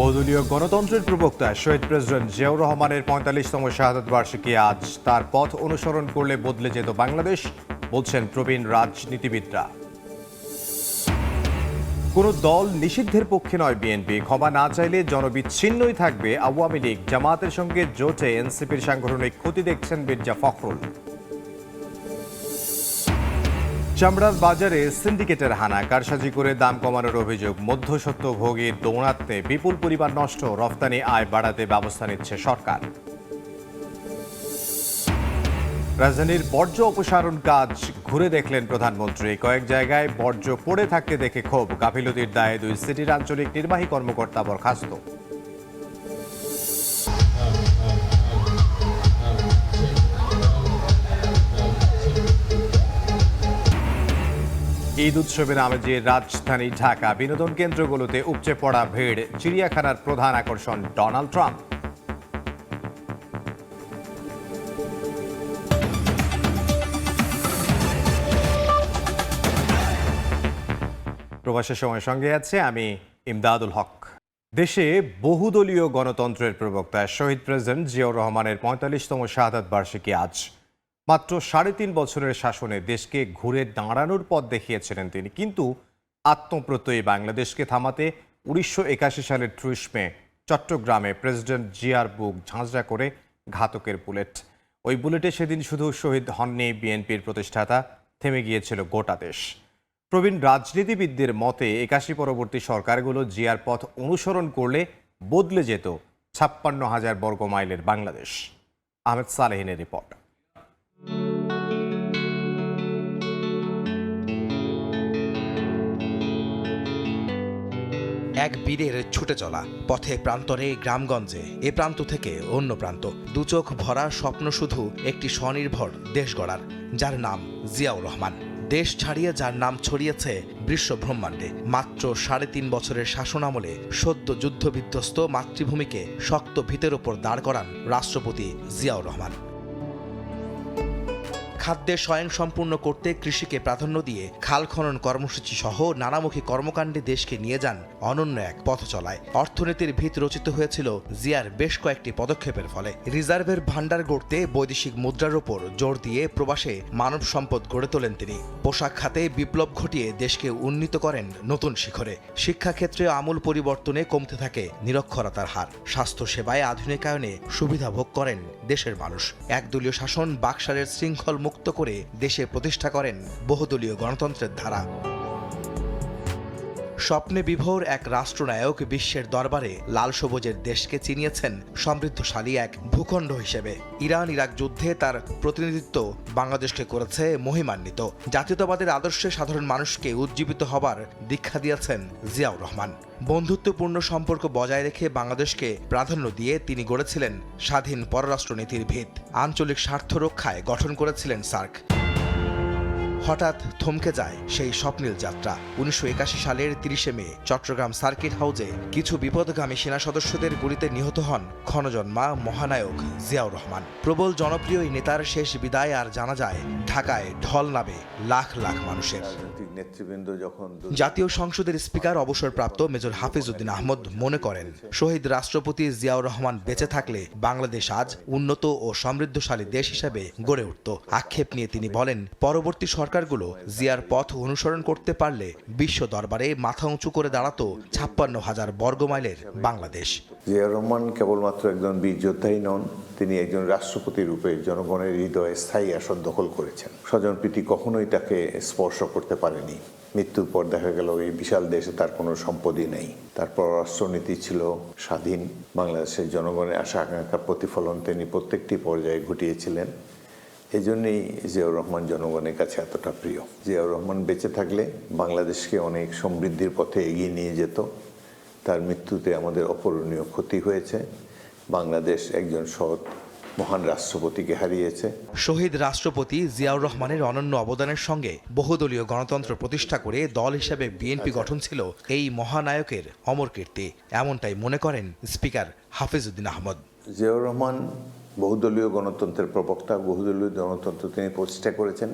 বহুদলীয় গণতন্ত্রের প্রবক্তা শহীদ প্রেসিডেন্ট জিয়াউর রহমানের ৪৫তম শাহাদত বার্ষিকী আজ। তার পথ অনুসরণ করলে বদলে যেত বাংলাদেশ, বলছেন প্রবীণ রাজনীতিবিদরা। কোনো দল নিষিদ্ধের পক্ষে নয় বিএনপি, ক্ষমা না চাইলে জনবিচ্ছিন্নই থাকবে আওয়ামী লীগ। জামায়াতের সঙ্গে জোটে এনসিপির সাংগঠনিক ক্ষতি দেখছেন মির্জা ফখরুল। চামড়ার বাজারে সিন্ডিকেটের হানা, কারসাজি করে দাম কমানোর অভিযোগ। মধ্যস্বত্বভোগীর দৌরাত্মে বিপুল পরিমাণ নষ্ট, রফতানি আয় বাড়াতে ব্যবস্থা নিচ্ছে সরকার। রাজধানীর বর্জ্য অপসারণ কাজ ঘুরে দেখলেন প্রধানমন্ত্রী। কয়েক জায়গায় বর্জ্য পড়ে থাকতে দেখে ক্ষোভ, গাফিলতির দায়ে 2 সিটির আঞ্চলিক নির্বাহী কর্মকর্তা বরখাস্ত। ঈদ উৎসবের আমেজে রাজধানী ঢাকা, বিনোদন কেন্দ্রগুলোতে উপচে পড়া ভিড়। চিড়িয়াখানার প্রধান আকর্ষণ ডোনাল্ড ট্রাম্প। প্রবাসের সময় সঙ্গে আছে আমি ইমদাদুল হক। দেশে বহুদলীয় গণতন্ত্রের প্রবক্তা শহীদ প্রেসিডেন্ট জিয়াউর রহমানের ৪৫তম শাহাদত বার্ষিকী আজ। মাত্র ৩.৫ বছরের শাসনে দেশকে ঘুরে দাঁড়ানোর পথ দেখিয়েছিলেন তিনি। কিন্তু আত্মপ্রত্যয়ী বাংলাদেশকে থামাতে ১৯৮১ সালের ৩০ মে চট্টগ্রামে প্রেসিডেন্ট জিয়ার বুক ঝাঁঝরা করে ঘাতকের বুলেট। ওই বুলেটে সেদিন শুধু শহীদ হননি বিএনপির প্রতিষ্ঠাতা, থেমে গিয়েছিল গোটা দেশ। প্রবীণ রাজনীতিবিদদের মতে ৮১ পরবর্তী সরকারগুলো জিয়ার পথ অনুসরণ করলে বদলে যেত ৫৬,০০০ বর্গ মাইলের বাংলাদেশ। আহমেদ সালেহিনের রিপোর্ট। এক বীরের ছুটে চলা পথে, প্রান্তরে গ্রামগঞ্জে, এ প্রান্ত থেকে অন্য প্রান্ত, দুচোখ ভরা স্বপ্ন শুধু একটি স্বনির্ভর দেশ গড়ার, যার নাম জিয়াউর রহমান। দেশ ছাড়িয়ে যার নাম ছড়িয়েছে বিশ্ব ব্রহ্মাণ্ডে। মাত্র ৩.৫ বছরের শাসনামলে সদ্য যুদ্ধবিধ্বস্ত মাতৃভূমিকে শক্ত ভিতের ওপর দাঁড় করান রাষ্ট্রপতি জিয়াউর রহমান। খাদ্যে স্বয়ংসম্পূর্ণ করতে কৃষিকে প্রাধান্য দিয়ে খাল খনন কর্মসূচি সহ নানামুখী কর্মকাণ্ডে দেশকে নিয়ে যান অনন্য এক পথ চলায়। অর্থনীতির ভিত রচিত হয়েছিল জিয়ার বেশ কয়েকটি পদক্ষেপের ফলে। রিজার্ভের ভাণ্ডার গড়তে বৈদেশিক মুদ্রার ওপর জোর দিয়ে প্রবাসে মানব সম্পদ গড়ে তোলেন তিনি। পোশাক খাতে বিপ্লব ঘটিয়ে দেশকে উন্নীত করেন নতুন শিখরে। শিক্ষাক্ষেত্রে আমূল পরিবর্তনে কমতে থাকে নিরক্ষরতার হার। স্বাস্থ্যসেবায় আধুনিকায়নে সুবিধা ভোগ করেন দেশের মানুষ। একদলীয় শাসন বাকশালের শৃঙ্খল মুক্ত করে দেশে প্রতিষ্ঠা করেন বহুদলীয় গণতন্ত্রের ধারা। স্বপ্নে বিভোর এক রাষ্ট্রনায়ক বিশ্বের দরবারে লাল সবুজের দেশকে চিনিয়েছেন সমৃদ্ধশালী এক ভূখণ্ড হিসেবে। ইরান ইরাক যুদ্ধে তার প্রতিনিধিত্ব বাংলাদেশকে করেছে মহিমান্বিত। জাতীয়তাবাদের আদর্শে সাধারণ মানুষকে উজ্জীবিত হবার দীক্ষা দিয়েছেন জিয়াউর রহমান। বন্ধুত্বপূর্ণ সম্পর্ক বজায় রেখে বাংলাদেশকে প্রাধান্য দিয়ে তিনি গড়েছিলেন স্বাধীন পররাষ্ট্রনীতির ভিত। আঞ্চলিক স্বার্থ রক্ষায় গঠন করেছিলেন সার্ক। হঠাৎ থমকে যায় সেই স্বপ্নীল যাত্রা। ১৯৮১ সালের ৩০ মে চট্টগ্রাম সার্কিট হাউজে কিছু বিপদগামী সেনা সদস্যদের গুলিতে নিহত হন ক্ষণজন্মা মহানায়ক জিয়াউর রহমান। প্রবল জনপ্রিয় এই নেতার শেষ বিদায় আর জানা যায় ঢাকায় ঢল নামে লাখ লাখ মানুষের। জাতীয় সংসদের স্পিকার অবসরপ্রাপ্ত মেজর হাফিজ উদ্দিন আহমদ মনে করেন, শহীদ রাষ্ট্রপতি জিয়াউর রহমান বেঁচে থাকলে বাংলাদেশ আজ উন্নত ও সমৃদ্ধশালী দেশ হিসেবে গড়ে উঠত। আক্ষেপ নিয়ে তিনি বলেন, পরবর্তী সরকারগুলো জিয়ার পথ অনুসরণ করতে পারলে বিশ্ব দরবারে মাথা উঁচু করে দাঁড়াতো ৫৬,০০০ বর্গ মাইলের বাংলাদেশ। জিয়াউর রহমান কেবলমাত্র একজন বীর যোদ্ধাই নন, তিনি একজন রাষ্ট্রপতি রূপে জনগণের হৃদয়ে স্থায়ী আসন দখল করেছেন। স্বজনপ্রীতি কখনোই তাকে স্পর্শ করতে পারেনি। মৃত্যুর পর দেখা গেল এই বিশাল দেশে তার কোনো সম্পদই নেই। তার পররাষ্ট্রনীতি ছিল স্বাধীন। বাংলাদেশের জনগণের আশা আকাঙ্ক্ষার প্রতিফলন তিনি প্রত্যেকটি পর্যায়ে ঘটিয়েছিলেন। এই জন্যই জিয়াউর রহমান জনগণের কাছে এতটা প্রিয়। জিয়াউর রহমান বেঁচে থাকলে বাংলাদেশকে অনেক সমৃদ্ধির পথে এগিয়ে নিয়ে যেত। তার মৃত্যুতে আমাদের অপূরণীয় ক্ষতি হয়েছে। বাংলাদেশ একজন সৎ মহান রাষ্ট্রপতিকে হারিয়েছে। শহীদ রাষ্ট্রপতি জিয়াউর রহমানের অনন্য অবদানের সঙ্গে বহুদলীয় গণতন্ত্র প্রতিষ্ঠা করে দল হিসেবে বিএনপি গঠন ছিল এই মহানায়কের অমর কীর্তি। এমনটাই মনে করেন স্পিকার হাফিজ উদ্দিন আহমদ। জিয়াউর রহমান বহুদলীয় গণতন্ত্রের প্রবক্তা, বহুদলীয় গণতন্ত্র তিনি প্রতিষ্ঠা করেছেন।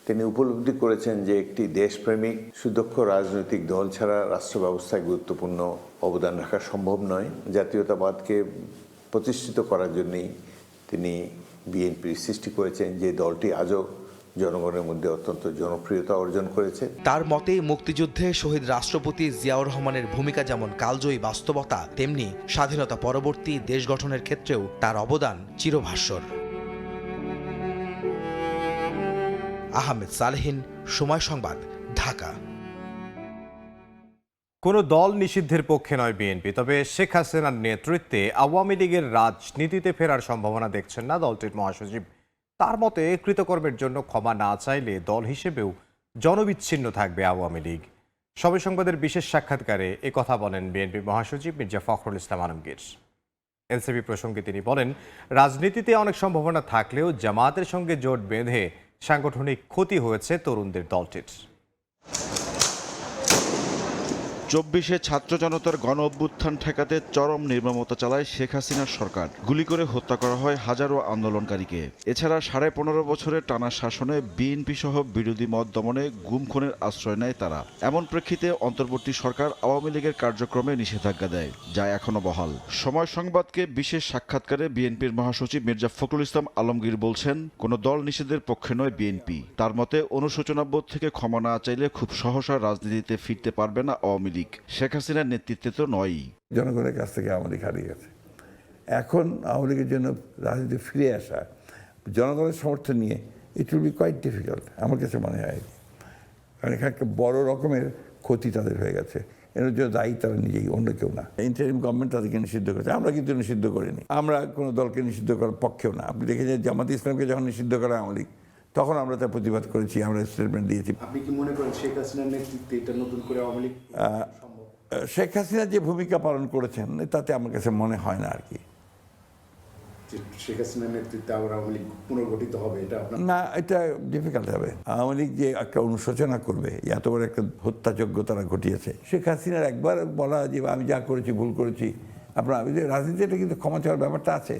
তিনি উপলব্ধি করেছেন যে একটি দেশপ্রেমিক সুদক্ষ রাজনৈতিক দল ছাড়া রাষ্ট্র ব্যবস্থায় গুরুত্বপূর্ণ অবদান রাখা সম্ভব নয়। জাতীয়তাবাদকে প্রতিষ্ঠিত করার জন্যই তিনি বিএনপির সৃষ্টি করেছেন, যে দলটি আজও জনগণের মধ্যে অত্যন্ত জনপ্রিয়তা অর্জন করেছে। তার মতে মুক্তিযুদ্ধে শহীদ রাষ্ট্রপতি জিয়াউর রহমানের ভূমিকা যেমন কালজয়ী বাস্তবতা, তেমনি স্বাধীনতা পরবর্তী দেশ গঠনের ক্ষেত্রেও তার অবদান চিরভাস্বর। আহমেদ সালেহীন, সময় সংবাদ, ঢাকা। কোনো দল নিষিদ্ধের পক্ষে নয় বিএনপি, তবে শেখ হাসিনার নেতৃত্বে আওয়ামী লীগের রাজনীতিতে ফেরার সম্ভাবনা দেখছেন না দলটির মহাসচিব। তার মতে কৃতকর্মের জন্য ক্ষমা না চাইলে দল হিসেবেও জনবিচ্ছিন্ন থাকবে আওয়ামী লীগ। সময় সংবাদের বিশেষ সাক্ষাৎকারে কথা বলেন বিএনপি মহাসচিব মির্জা ফখরুল ইসলাম আলমগীর। এনসিপি প্রসঙ্গে তিনি বলেন, রাজনীতিতে অনেক সম্ভাবনা থাকলেও জামায়াতের সঙ্গে জোট বেঁধে সাংগঠনিক ক্ষতি হয়েছে তরুণদের দলটির। 24-এ ছাত্র জনতার গণ অভ্যুত্থান ঠেকাতে চরম নির্মমতা চালায় শেখ হাসিনার সরকার। গুলি করে হত্যা করা হয় হাজারো আন্দোলনকারীকে। এছাড়া 15.5 বছরের টানা শাসনে বিএনপি সহ বিরোধী মত দমনে গুম খুনের আশ্রয় নেয় তারা। এমন প্রেক্ষিতে অন্তর্বর্তী সরকার আওয়ামী লীগের কার্যক্রমে নিষেধাজ্ঞা দেয়, যা এখনো বহাল। সময় সংবাদকে বিশেষ সাক্ষাৎকারে বিএনপির মহাসচিব মির্জা ফখরুল ইসলাম আলমগীর বলছেন, কোনো দল নিষেধের পক্ষে নয় বিএনপি। তার মতে অনুশোচনাবোধ থেকে ক্ষমা না চাইলে খুব সহসা রাজনীতিতে ফিরতে পারবে না আওয়ামী লীগ। শেখ হাসিনার নেতৃত্বে তো নয়ই। জনগণের কাছ থেকে আওয়ামী লীগ হারিয়ে গেছে। এখন আওয়ামী লীগের জন্য রাজনীতি ফিরে আসা জনগণের সমর্থন নিয়ে it will be quite difficult আমার কাছে মনে হয়। কারণ এখানে একটা বড় রকমের ক্ষতি তাদের হয়ে গেছে। এর জন্য দায়ী তারা নিজেই, অন্য কেউ না। ইন্টারিম গভর্নমেন্ট তাদেরকে নিষিদ্ধ করেছে, আমরা কিন্তু নিষিদ্ধ করিনি। আমরা কোনো দলকে নিষিদ্ধ করার পক্ষেও না। আপনি দেখেছেন জামাত ইসলামকে যখন নিষিদ্ধ করা আওয়ামী লীগ, তখন আমরা তার প্রতিবাদ করেছি, আমরা স্টেটমেন্ট দিয়েছি। আপনি কি মনে করেন শেখ হাসিনার নেতৃত্বে এটা নতুন করে আওয়ামী লীগ শেখ হাসিনা যে ভূমিকা পালন করেছেন তাতে আমার কাছে মনে হয় না আর কি শেখ হাসিনার নেতৃত্বে আবার আওয়ামী লীগ পুনর্গঠিত হবে, এটা আপনার না, এটা ডিফিকাল্ট হবে। আওয়ামী লীগ যে একটা অনুশোচনা করবে, এত বড় একটা হত্যাযজ্ঞ তারা ঘটিয়েছে। শেখ হাসিনার একবার বলা যে আমি যা করেছি ভুল করেছি, আপনার রাজনীতিতে কিন্তু ক্ষমা চাওয়ার ব্যাপারটা আছে,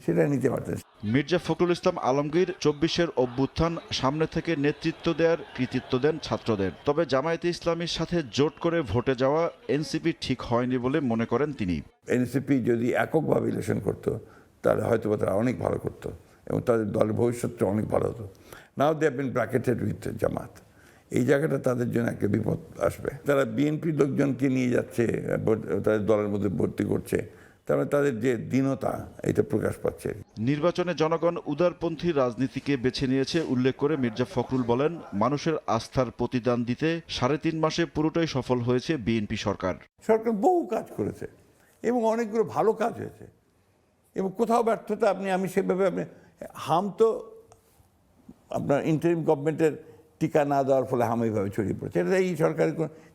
সেটা নিতে পারতেন। মির্জা ফখরুল ইসলাম আলমগীর 24-এর অভ্যুত্থান সামনে থেকে নেতৃত্ব দেওয়ার কৃতিত্ব দেন ছাত্রদের। তবে জামায়াতে ইসলামীর সাথে জোট করে ভোটে যাওয়া এনসিপি ঠিক হয়নি বলে মনে করেন তিনি। এনসিপি যদি এককভাবে ইলেকশন করতো তাহলে হয়তো তারা অনেক ভালো করতো এবং তাদের দলের ভবিষ্যৎটা অনেক ভালো হতো। নাও they have been bracketed with জামাত। এই জায়গাটা তাদের জন্য একটা বিপদ আসবে। তারা বিএনপির লোকজনকে নিয়ে যাচ্ছে, তাদের দলের মধ্যে ভর্তি করছে, তারপরে তাদের যে দীনতা এটা প্রকাশ পাচ্ছে। নির্বাচনে জনগণ উদারপন্থী রাজনীতিকে বেছে নিয়েছে উল্লেখ করে মির্জা ফখরুল বলেন, মানুষের আস্থার প্রতিদান দিতে 3.5 মাসে পুরোটাই সফল হয়েছে বিএনপি সরকার। সরকার বহু কাজ করেছে এবং অনেকগুলো ভালো কাজ হয়েছে এবং কোথাও ব্যর্থতা আমি সেভাবে হাম তো আপনার ইন্টারিম গভর্নমেন্টের টিকা না দেওয়ার ফলে হাম এইভাবে ছড়িয়ে পড়েছে। এটা এই সরকার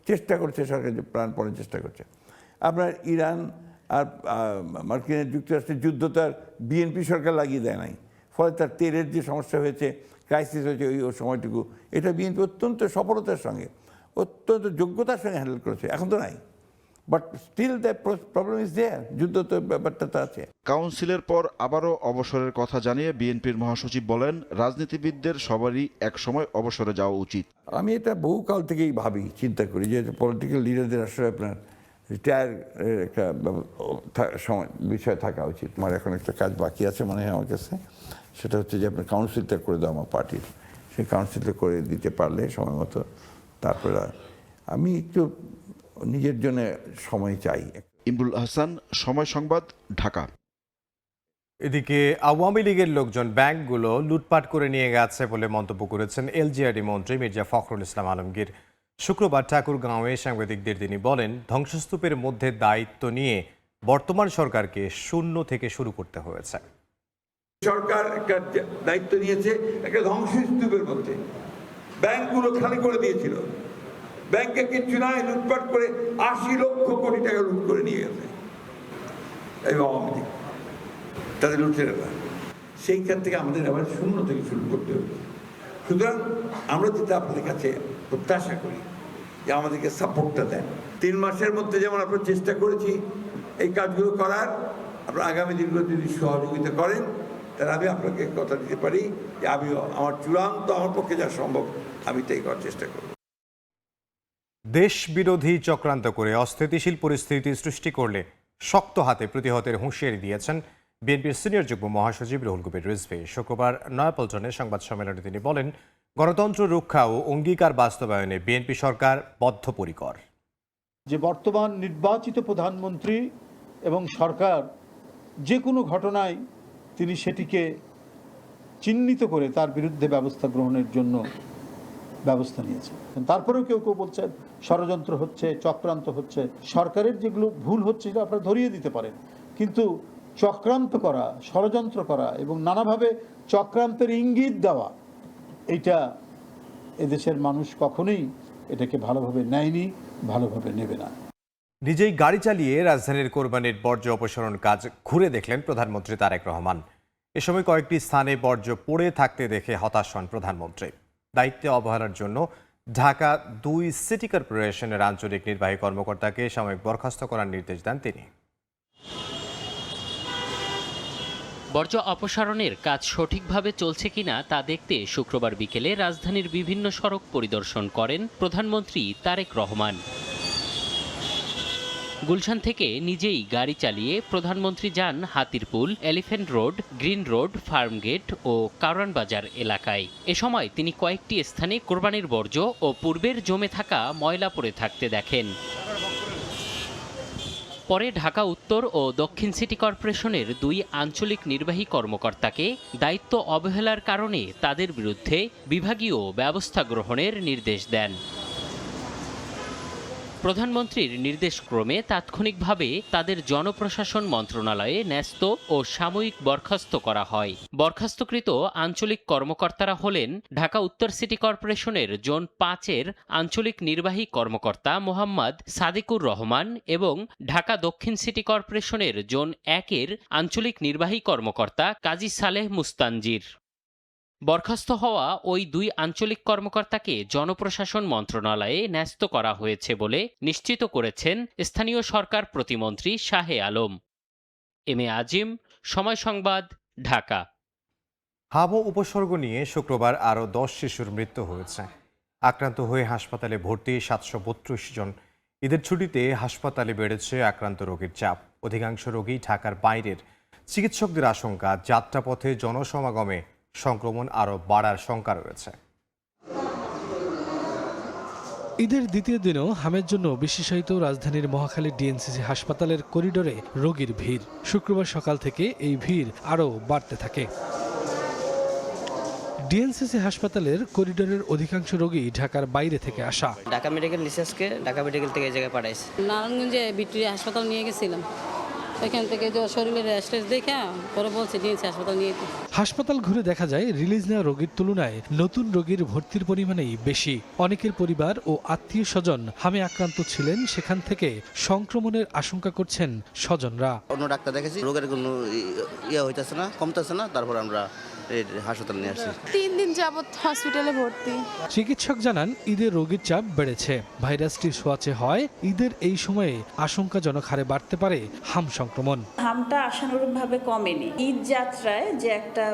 চেষ্টা করছে, সরকার প্রাণপণে চেষ্টা করছে। আপনার ইরান আর মার্কিন যুক্তরাষ্ট্রের যুদ্ধ তার বিএনপি সরকার লাগিয়ে দেয় নাই, ফলে তার তেলের যে সমস্যা হয়েছে, ক্রাইসিস হয়েছে ওই সময়টুকু, এটা বিএনপি অত্যন্ত সফলতার সঙ্গে, অত্যন্ত যোগ্যতার সঙ্গে হ্যান্ডেল করেছে। এখন তো নাই, but still the problem is there, যুদ্ধ তো ব্যাপারটা তো আছে। কাউন্সিলের পর আবারও অবসরের কথা জানিয়ে বিএনপির মহাসচিব বলেন, রাজনীতিবিদদের সবারই একসময় অবসরে যাওয়া উচিত। আমি এটা বহুকাল থেকেই ভাবি, চিন্তা করি যে পলিটিক্যাল লিডারদের আসলে আপনার রিটায়ার একটা সময় বিষয় থাকা উচিত। আমার এখন একটা কাজ বাকি আছে মনে হয় আমার কাছে, সেটা হচ্ছে যে আপনার কাউন্সিলটা করে দাও আমার পার্টির, সেই কাউন্সিলটা করে দিতে পারলে সময় মতো, তারপরে আমি একটু নিজের জন্য সময় চাই। ইমরুল হাসান, সময় সংবাদ, ঢাকা। এদিকে আওয়ামী লীগের লোকজন ব্যাংকগুলো লুটপাট করে নিয়ে গেছে বলে মন্তব্য করেছেন এলজিআরডি মন্ত্রী মির্জা ফখরুল ইসলাম আলমগীর। শুক্রবার ঠাকুরগাঁওয়ে সাংবাদিকদের তিনি বলেন, ধ্বংসস্তূপের মধ্যে দায়িত্ব নিয়ে বর্তমান সরকারকে শূন্য থেকে শুরু করতে হয়েছে। সরকার একটা দায়িত্ব নিয়েছে, একটা ধ্বংসস্তূপের মধ্যে ব্যাংকগুলো খালি করে দিয়েছিল। ব্যাংকে কিচ্ছু নাই, লুটপাট করে 80 লক্ষ কোটি টাকা লুট করে নিয়ে গেছে এই আওয়ামী লীগ, তাদের লুটের ব্যাপার। সেইখান থেকে আমাদের আবার শূন্য থেকে শুরু করতে হবে। সুতরাং আমরা যেটা আপনাদের কাছে প্রত্যাশা করি যে আমাদেরকে সাপোর্টটা দেন। 3 মাসের মধ্যে যেমন আমরা চেষ্টা করেছি এই কাজগুলো করার, আপনারা আগামী দিনগুলো যদি সহযোগিতা করেন তাহলে আমি আপনাকে কথা দিতে পারি যে আমি আমার চূড়ান্ত আমার পক্ষে যা সম্ভব আমি তাই করার চেষ্টা করব। দেশ বিরোধী চক্রান্ত করে অস্থিতিশীল পরিস্থিতি সৃষ্টি করলে শক্ত হাতে প্রতিহতের হুঁশিয়ারি দিয়েছেন বিএনপির সিনিয়র যুগ্ম মহাসচিব রুহুল কবির রিজভী। শুক্রবার নয়াপল্টনে সংবাদ সম্মেলনে তিনি বলেন, গণতন্ত্র রক্ষা ও অঙ্গীকার বাস্তবায়নে বিএনপি সরকার বদ্ধপরিকর। যে বর্তমান নির্বাচিত প্রধানমন্ত্রী এবং সরকার যে কোনো ঘটনায় তিনি সেটিকে চিহ্নিত করে তার বিরুদ্ধে ব্যবস্থা গ্রহণের জন্য ব্যবস্থা নিয়েছেন। তারপরেও কেউ কেউ বলছেন ষড়যন্ত্র হচ্ছে, চক্রান্ত হচ্ছে। সরকারের যেগুলো ভুল হচ্ছে সেটা আপনারা ধরিয়ে দিতে পারেন, কিন্তু চক্রান্ত করা, ষড়যন্ত্র করা এবং নানাভাবে চক্রান্তের ইঙ্গিত দেওয়া, এইটা এদেশের মানুষ কখনোই এটাকে ভালোভাবে নেয়নি, ভালোভাবে নেবে না। নিজেই গাড়ি চালিয়ে রাজধানীর কোরবানির বর্জ্য অপসারণ কাজ ঘুরে দেখলেন প্রধানমন্ত্রী তারেক রহমান। এ সময় কয়েকটি স্থানে বর্জ্য পড়ে থাকতে দেখে হতাশ হন প্রধানমন্ত্রী। দায়িত্বে অবহেলার জন্য ঢাকা ২ সিটি কর্পোরেশনের আঞ্চলিক নির্বাহী কর্মকর্তাকে সাময়িক বরখাস্ত করার নির্দেশ দেন তিনি। বর্জ্য অপসারণের কাজ সঠিকভাবে চলছে কিনা তা দেখতে শুক্রবার বিকেলে রাজধানীর বিভিন্ন সড়ক পরিদর্শন করেন প্রধানমন্ত্রী তারেক রহমান। গুলশান থেকে নিজেই গাড়ি চালিয়ে প্রধানমন্ত্রী যান Hatirpul, elephant road, green road, Farmgate ও কারওয়ান বাজার এলাকায়। এ সময় তিনি কয়েকটি স্থানে কোরবানির বর্জ্য ও পূর্বের জমে থাকা ময়লা পড়ে থাকতে দেখেন। পরে ঢাকা উত্তর ও দক্ষিণ সিটি কর্পোরেশনের ২ আঞ্চলিক নির্বাহী কর্মকর্তাকে দায়িত্ব অবহেলার কারণে তাদের বিরুদ্ধে বিভাগীয় ব্যবস্থা গ্রহণের নির্দেশ দেন। প্রধানমন্ত্রীর নির্দেশক্রমে তাৎক্ষণিকভাবে তাদের জনপ্রশাসন মন্ত্রণালয়ে ন্যস্ত ও সাময়িক বরখাস্ত করা হয়। বরখাস্তকৃত আঞ্চলিক কর্মকর্তারা হলেন ঢাকা উত্তর সিটি কর্পোরেশনের জোন ৫-এর আঞ্চলিক নির্বাহী কর্মকর্তা মোহাম্মদ সাদিকুর রহমান এবং ঢাকা দক্ষিণ সিটি কর্পোরেশনের জোন ১-এর আঞ্চলিক নির্বাহী কর্মকর্তা কাজী সালেহ মুস্তানজির। বরখাস্ত হওয়া ওই ২ আঞ্চলিক কর্মকর্তাকে জনপ্রশাসন মন্ত্রণালয়ে ন্যস্ত করা হয়েছে বলে নিশ্চিত করেছেন স্থানীয় সরকার প্রতিমন্ত্রী শাহে আলম। এম এ আজিম, সময় সংবাদ, ঢাকা। হাবো উপসর্গ নিয়ে শুক্রবার আরও ১০ শিশুর মৃত্যু হয়েছে। আক্রান্ত হয়ে হাসপাতালে ভর্তি ৭৩২ জন। ঈদের ছুটিতে হাসপাতালে বেড়েছে আক্রান্ত রোগীর চাপ। অধিকাংশ রোগী ঢাকার বাইরের। চিকিৎসকদের আশঙ্কা, যাত্রাপথে জনসমাগমে সংক্রমণ আরও বাড়ার শঙ্কা রয়েছে। ঈদের দ্বিতীয় দিনেও হামের জন্য বিশেষায়িত রাজধানীর মহাখালী ডিএনসিসি হাসপাতালের করিডোরে রোগীর ভিড়। শুক্রবার সকাল থেকে এই ভিড় আরও বাড়তে থাকে। ডিএনসিসি হাসপাতালের করিডোরের অধিকাংশ রোগী ঢাকার বাইরে থেকে আসা। ঢাকা মেডিকেল রিসার্চকে ঢাকা মেডিকেল থেকে এই জায়গায় পাঠাইছে। নারায়ণগঞ্জে ভিক্টোরিয়া হাসপাতাল নিয়ে গেছিলাম, এখান থেকে যে শরীরের রেস্টেজ দেখে পরে বলছে ডিএনসি হাসপাতাল নিয়ে। হাসপাতাল ঘুরে দেখা যায় রিলিজ নেওয়া রোগীর তুলনায় নতুন রোগীর ভর্তির পরিমাণেই বেশি। অনেকের পরিবার ও আত্মীয় স্বজন হামে আক্রান্ত ছিলেন, সেখান থেকে সংক্রমণের আশঙ্কা করছেন স্বজনরা। অন্য ডাক্তার দেখেছি, রোগের কোনো ইয়ে হইতেছে না, কমতেছে না, তারপর আমরা হাসপাতাল নিয়ে আসছি। ৩ দিন যাবত হসপিটালে ভর্তি। চিকিৎসক জানান ঈদের রোগীর চাপ বেড়েছে। ভাইরাসটির ছোঁয়াচে হয় ঈদের এই সময়ে আশঙ্কাজনক হারে বাড়তে পারে হাম সংক্রমণ। হামটা আশানুরূপভাবে কমেনি। ঈদ যাত্রায় যে একটা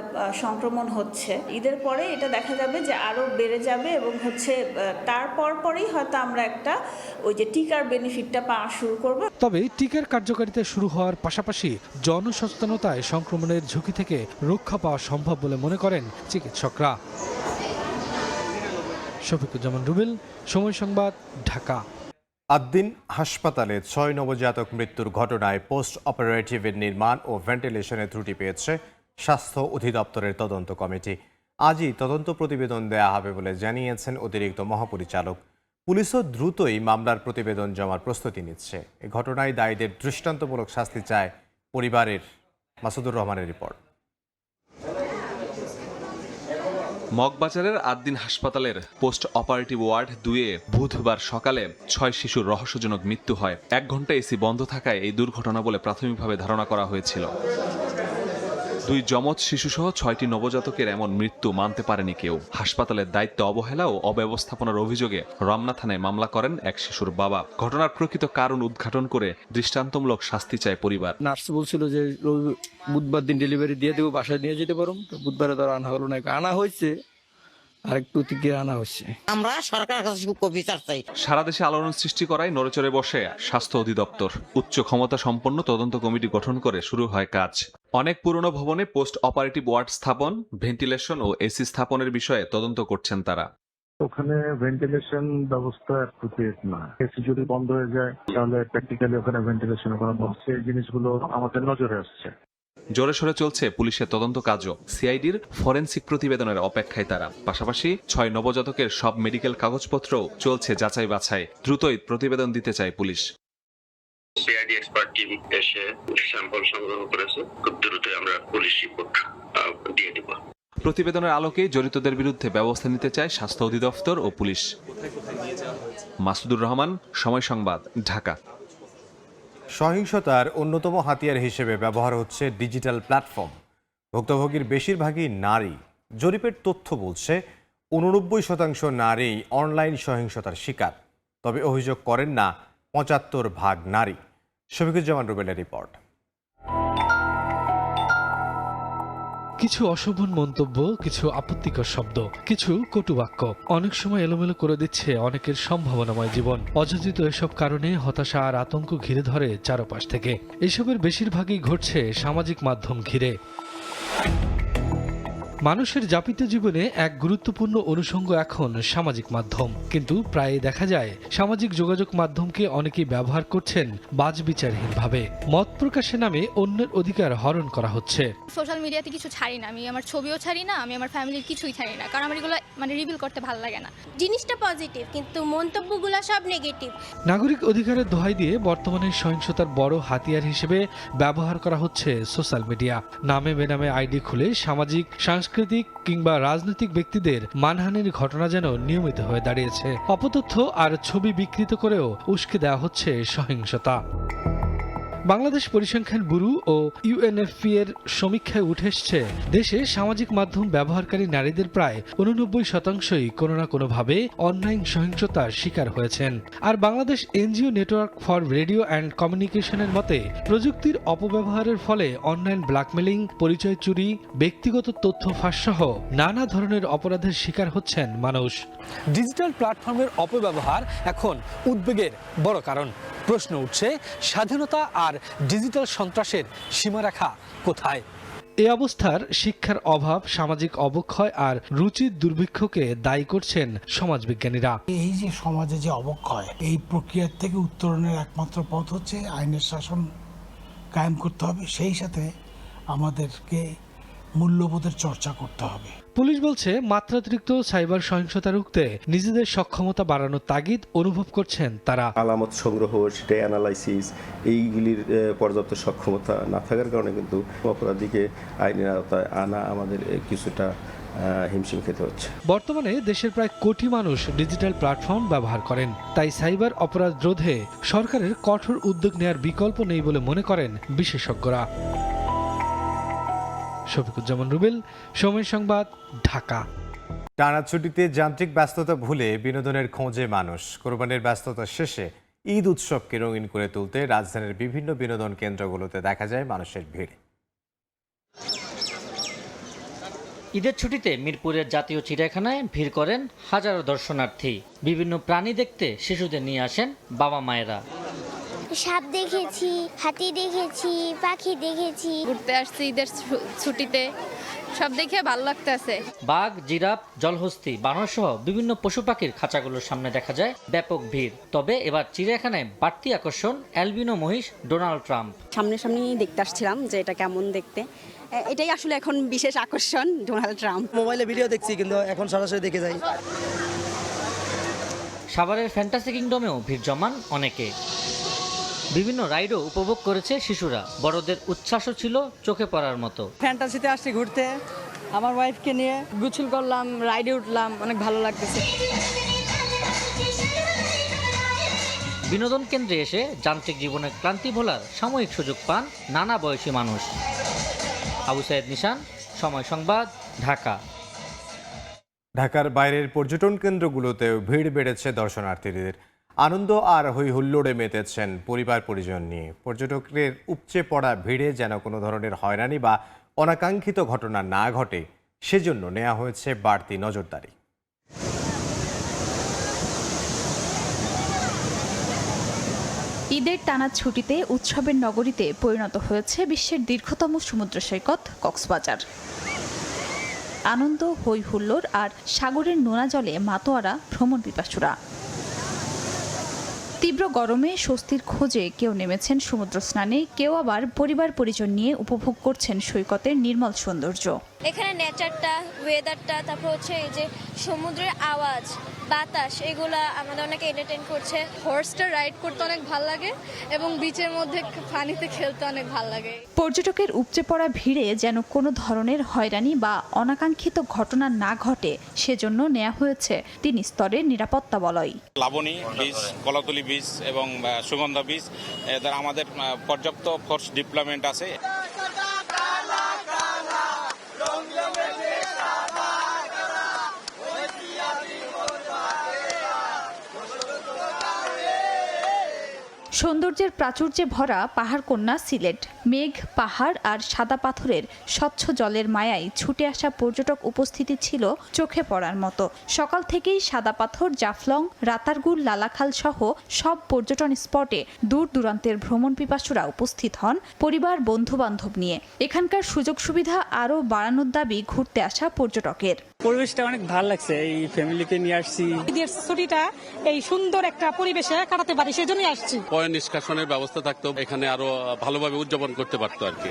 সংক্রমণ হচ্ছে, ঈদের পরে এটা দেখা যাবে যে আরো বেড়ে যাবে এবং তারপর পরেই হয়তো আমরা একটা ওই যে টিকার বেনিফিটটা পাওয়া শুরু করব। তবে টিকার কার্যকারিতা শুরু হওয়ার পাশাপাশি জনসচেতনতায় সংক্রমণের ঝুঁকি থেকে রক্ষা পাওয়া সম্ভব বলে মনে করেন চিকিৎসকরা। শফিকুজ্জামান রুবেল, সময় সংবাদ, ঢাকা। আদ্দিন হাসপাতালে ৬ নবজাতক মৃত্যুর ঘটনায় পোস্ট অপারেটিভের নির্মাণ ও ভেন্টিলেশনে ত্রুটি পেয়েছে স্বাস্থ্য অধিদপ্তরের তদন্ত কমিটি। আজই তদন্ত প্রতিবেদন দেয়া হবে বলে জানিয়েছেন অতিরিক্ত মহাপরিচালক। পুলিশও দ্রুতই মামলার প্রতিবেদন জমার প্রস্তুতি নিচ্ছে। এ ঘটনায় দায়ীদের দৃষ্টান্তমূলক শাস্তি চায় পরিবারের। মাসুদুর রহমানের রিপোর্ট। মগবাজারের আদ্দিন হাসপাতালের পোস্ট অপারেটিভ ওয়ার্ড 2-এ বুধবার সকালে 6 শিশুর রহস্যজনক মৃত্যু হয়। 1 ঘন্টা এসি বন্ধ থাকায় এই দুর্ঘটনা বলে প্রাথমিকভাবে ধারণা করা হয়েছিল। 2 যমজ শিশুসহ 6টি নবজাতকের এমন মৃত্যু মানতে পারেনি কেউ। হাসপাতালের দায়িত্ব অবহেলা ও অব্যবস্থাপনার অভিযোগে রমনা থানায় মামলা করেন এক শিশুর বাবা। ঘটনার প্রকৃত কারণ উদ্ঘাটন করে দৃষ্টান্তমূলক শাস্তি চায় পরিবার। নার্স বলছিল যে বুধবার দিন ডেলিভারি দিয়ে দেবো, বাসায় নিয়ে যেতে পারো। বুধবারে তো আনা হলো না, আনা হয়েছে আরেক প্রতিক্রিয়া আনা হচ্ছে। আমরা সরকারের কাছে বিচার চাই। সারা দেশে আলোড়ন সৃষ্টি করায় নড়েচড়ে বসে স্বাস্থ্য অধিদপ্তর। উচ্চ ক্ষমতা সম্পন্ন তদন্ত কমিটি গঠন করে শুরু হয় কাজ। অনেক পুরনো ভবনে পোস্ট অপারেটিভ ওয়ার্ড স্থাপন, ভেন্টিলেশন ও এসি স্থাপনের বিষয়ে তদন্ত করছেন তারা। ওখানে ভেন্টিলেশন ব্যবস্থা অ্যাপ্রোপ্রিয়েট না। এসি যদি বন্ধ হয়ে যায় তাহলে প্র্যাকটিক্যালি ওখানে ভেন্টিলেশন করা হচ্ছে। এই জিনিসগুলো আমাদের নজরে আসছে। জোরে সোরে চলছে পুলিশের তদন্ত কাজও। সিআইডির ফরেনসিক প্রতিবেদনের অপেক্ষায় তারা। পাশাপাশি 6 নবজাতকের সব মেডিকেল কাগজপত্রও চলছে যাচাই বাছাই। দ্রুতই প্রতিবেদন দিতে চায় পুলিশ। সিআইডি এক্সপার্ট টিম এসে স্যাম্পল সংগ্রহ করেছে, খুব দ্রুতই আমরা পুলিশ রিপোর্ট দিয়ে দেব। প্রতিবেদনের আলোকে জড়িতদের বিরুদ্ধে ব্যবস্থা নিতে চায় স্বাস্থ্য অধিদপ্তর ও পুলিশ। মাসুদুর রহমান, সময় সংবাদ, ঢাকা। সহিংসতার অন্যতম হাতিয়ার হিসেবে ব্যবহার হচ্ছে ডিজিটাল প্ল্যাটফর্ম। ভুক্তভোগীর বেশিরভাগই নারী। জরিপের তথ্য বলছে 89% নারী অনলাইন সহিংসতার শিকার। তবে অভিযোগ করেন না 75% নারী। শফিকুজ্জামান রুবেলের রিপোর্ট। কিছু অশোভন মন্তব্য, কিছু আপত্তিকর শব্দ, কিছু কটুবাক্য অনেক সময় এলোমেলো করে দিচ্ছে অনেকের সম্ভাবনাময় জীবন। অযাচিত এসব কারণে হতাশা আর আতঙ্ক ঘিরে ধরে চারপাশ থেকে। এসবের বেশিরভাগই ঘটছে সামাজিক মাধ্যম ঘিরে। মানুষের যাপিত জীবনে এক গুরুত্বপূর্ণ অনুষঙ্গ এখন সামাজিক মাধ্যম। কিন্তু প্রায় দেখা যায় সামাজিক যোগাযোগ মাধ্যমকে অনেকেই ব্যবহার করছেন বাছবিচারহীনভাবে। মত প্রকাশের নামে অন্যের অধিকার হরণ করা হচ্ছে। সোশ্যাল মিডিয়াতে কিছু ছাড়ি না, আমি আমার ছবিও ছাড়ি না, আমি আমার ফ্যামিলির কিছুই ছাড়ি না, কারণ আমার এগুলো রিভিল করতে ভালো লাগে না। জিনিসটা পজিটিভ কিন্তু মন্তব্যগুলো সব নেগেটিভ। নাগরিক অধিকারের দোহাই দিয়ে বর্তমানে সহিংসতার বড় হাতিয়ার হিসেবে ব্যবহার করা হচ্ছে সোশ্যাল মিডিয়া। নামে বেনামে আইডি খুলে সামাজিক, সাংস্কৃতিক কিংবা রাজনৈতিক ব্যক্তিদের মানহানির ঘটনা যেন নিয়মিত হয়ে দাঁড়িয়েছে। অপতথ্য আর ছবি বিকৃত করেও উস্কে দেওয়া হচ্ছে সহিংসতা। বাংলাদেশ পরিসংখ্যান ব্যুরো ও ইউএনএফপি এর সমীক্ষায় উঠে এসেছে দেশে সামাজিক মাধ্যম ব্যবহারকারী নারীদের প্রায় 89%ই কোনো না কোনোভাবে অনলাইন সহিংসতার শিকার হয়েছেন। আর Bangladesh NGO network for radio and কমিউনিকেশনের মতে প্রযুক্তির অপব্যবহারের ফলে অনলাইন ব্ল্যাকমেলিং, পরিচয় চুরি, ব্যক্তিগত তথ্য ফাঁসসহ নানা ধরনের অপরাধের শিকার হচ্ছেন মানুষ। ডিজিটাল প্ল্যাটফর্মের অপব্যবহার এখন উদ্বেগের বড় কারণ। প্রশ্ন উঠছে, স্বাধীনতা আর ডিজিটাল সন্ত্রাসের সীমারেখা কোথায়? এ অবস্থার শিক্ষার অভাব, সামাজিক অবক্ষয় আর রুচির দুর্ভিক্ষকে দায়ী করছেন সমাজবিজ্ঞানীরা। এই যে সমাজে যে অবক্ষয়, এই প্রক্রিয়ার থেকে উত্তরণের একমাত্র পথ হচ্ছে আইনের শাসন কায়েম করতে হবে। সেই সাথে আমাদেরকে মূল্যবোধের চর্চা করতে হবে। পুলিশ বলছে মাত্রাতিরিক্ত সাইবার সহিংসতা রুখতে নিজেদের সক্ষমতা বাড়ানোর তাগিদ অনুভব করছেন তারা। আলামত সংগ্রহ, সেটা অ্যানালাইসিস, এইগুলির পর্যাপ্ত সক্ষমতা না থাকার কারণে কিন্তু অপরাধীকে আইনের আওতায় আনা আমাদের কিছুটা হিমশিম খেতে হচ্ছে। বর্তমানে দেশের প্রায় কোটি মানুষ ডিজিটাল প্ল্যাটফর্ম ব্যবহার করেন। তাই সাইবার অপরাধ রোধে সরকারের কঠোর উদ্যোগ নেওয়ার বিকল্প নেই বলে মনে করেন বিশেষজ্ঞরা। শফিকুজ্জামান রুবেল, সময় সংবাদ, ঢাকা। টানা ছুটিতে যান্ত্রিক ব্যস্ততা ভুলে বিনোদনের খোঁজে মানুষ। কোরবানির ব্যস্ততা শেষে ঈদ উৎসবকে রঙিন করে তুলতে রাজধানীর বিভিন্ন বিনোদন কেন্দ্রগুলোতে দেখা যায় মানুষের ভিড়। ঈদের ছুটিতে মিরপুরের জাতীয় চিড়িয়াখানায় ভিড় করেন হাজারো দর্শনার্থী। বিভিন্ন প্রাণী দেখতে শিশুদের নিয়ে আসেন বাবা মায়েরা। সাপ দেখেছি, হাতি দেখেছি, পাখি দেখেছি। ঘুরতে আসছি ঈদের ছুটিতে, সব দেখে ভালো লাগতেছে। বাঘ, জিরাফ, জলহস্তি, বানর সহ বিভিন্ন পশু পাখির খাঁচাগুলোর সামনে দেখা যায় ব্যাপক ভিড়। তবে এবার চিড়িয়াখানায় বাড়তি আকর্ষণ অ্যালবিনো মহিষ ডোনাল্ড ট্রাম্প। সামনে দেখতে আসছিলাম যে এটা কেমন দেখতে, এটাই আসলে এখন বিশেষ আকর্ষণ ডোনাল্ড ট্রাম্প। মোবাইলে ভিডিও দেখছি কিন্তু এখন সরাসরি দেখে যাই। সাভারের ফ্যান্টাসি কিংডমেও ভিড় জমান অনেকে। বিভিন্ন রাইডও উপভোগ করেছে শিশুরা। বড়দের উচ্ছ্বাসও ছিল চোখে পড়ার মতো। ফ্যান্টাসিতে আসছি ঘুরতে, আমার ওয়াইফকে নিয়ে গোসল করলাম, রাইডে উঠলাম, অনেক ভালো লাগতেছে। বিনোদন কেন্দ্রে এসে যান্ত্রিক জীবনের ক্লান্তি ভোলার সাময়িক সুযোগ পান নানা বয়সী মানুষ। আবু সাইদ নিশান, সময় সংবাদ, ঢাকা। ঢাকার বাইরের পর্যটন কেন্দ্রগুলোতেও ভিড় বেড়েছে দর্শনার্থীদের। আনন্দ আর হই হুল্লোড়ে মেতেছেন পরিবার পরিজন নিয়ে। পর্যটকদের উপচে পড়া ভিড়ে যেন কোনো ধরনের হয়রানি বা অনাকাঙ্ক্ষিত ঘটনা না ঘটে, সেজন্য নেওয়া হয়েছে বাড়তি নজরদারি। ঈদের টানা ছুটিতে উৎসবের নগরীতে পরিণত হয়েছে বিশ্বের দীর্ঘতম সমুদ্র সৈকত কক্সবাজার। আনন্দ, হই হুল্লোড় আর সাগরের নোনা জলে মাতোয়ারা ভ্রমণ পিপাসুরা। তীব্র গরমে স্বস্তির খোঁজে কেউ নেমেছেন সমুদ্র স্নানে, কেউ আবার পরিবার পরিজন নিয়ে উপভোগ করছেন সৈকতের নির্মল সৌন্দর্য। এখানে নেচারটা, ওয়েদারটা, তারপর হচ্ছে এই যে সমুদ্রের আওয়াজ, বাতাস, এগুলা আমাদের অনেক এন্টারটেইন করছে। হর্সটা রাইড করতে অনেক ভালো লাগে এবং বিচের মধ্যে পানিতে খেলতে অনেক ভালো লাগে। পর্যটকের উপচে পড়া ভিড়ে যেন কোনো ধরনের হয়রানি বা অনাকাঙ্ক্ষিত ঘটনা না ঘটে, সেজন্য নেওয়া হয়েছে 3 স্তরের নিরাপত্তা বলয়। লাবণী বিচ, কলাতলি বিচ এবং সুগন্ধা বিচ, এদের আমাদের পর্যাপ্ত ফোর্স ডিপ্লয়মেন্ট আছে। সৌন্দর্যের প্রাচুর্যে ভরা পাহাড়কন্যা সিলেট। মেঘ, পাহাড় আর সাদা পাথরের স্বচ্ছ জলের মায়ায় ছুটে আসা পর্যটক উপস্থিতি ছিল চোখে পড়ার মতো। সকাল থেকেই সাদা পাথর, জাফলং, রাতারগুল, লালাখাল সহ সব পর্যটন স্পটে দূর দূরান্তের ভ্রমণ পিপাসুরা উপস্থিত হন পরিবার, বন্ধু বান্ধব নিয়ে। এখানকার সুযোগ সুবিধা আরও বাড়ানোর দাবি ঘুরতে আসা পর্যটকের। পরিবেশটা অনেক ভালো লাগছে, এই ফ্যামিলিকে নিয়ে আসছি। ঈদের ছুটিটা এই সুন্দর একটা পরিবেশে কাটাতে পারি, সেজন্যই আসছি। পয় নিষ্কাশনের ব্যবস্থা থাকতো, এখানে আরো ভালোভাবে উদযাপন করতে পারতো আর কি।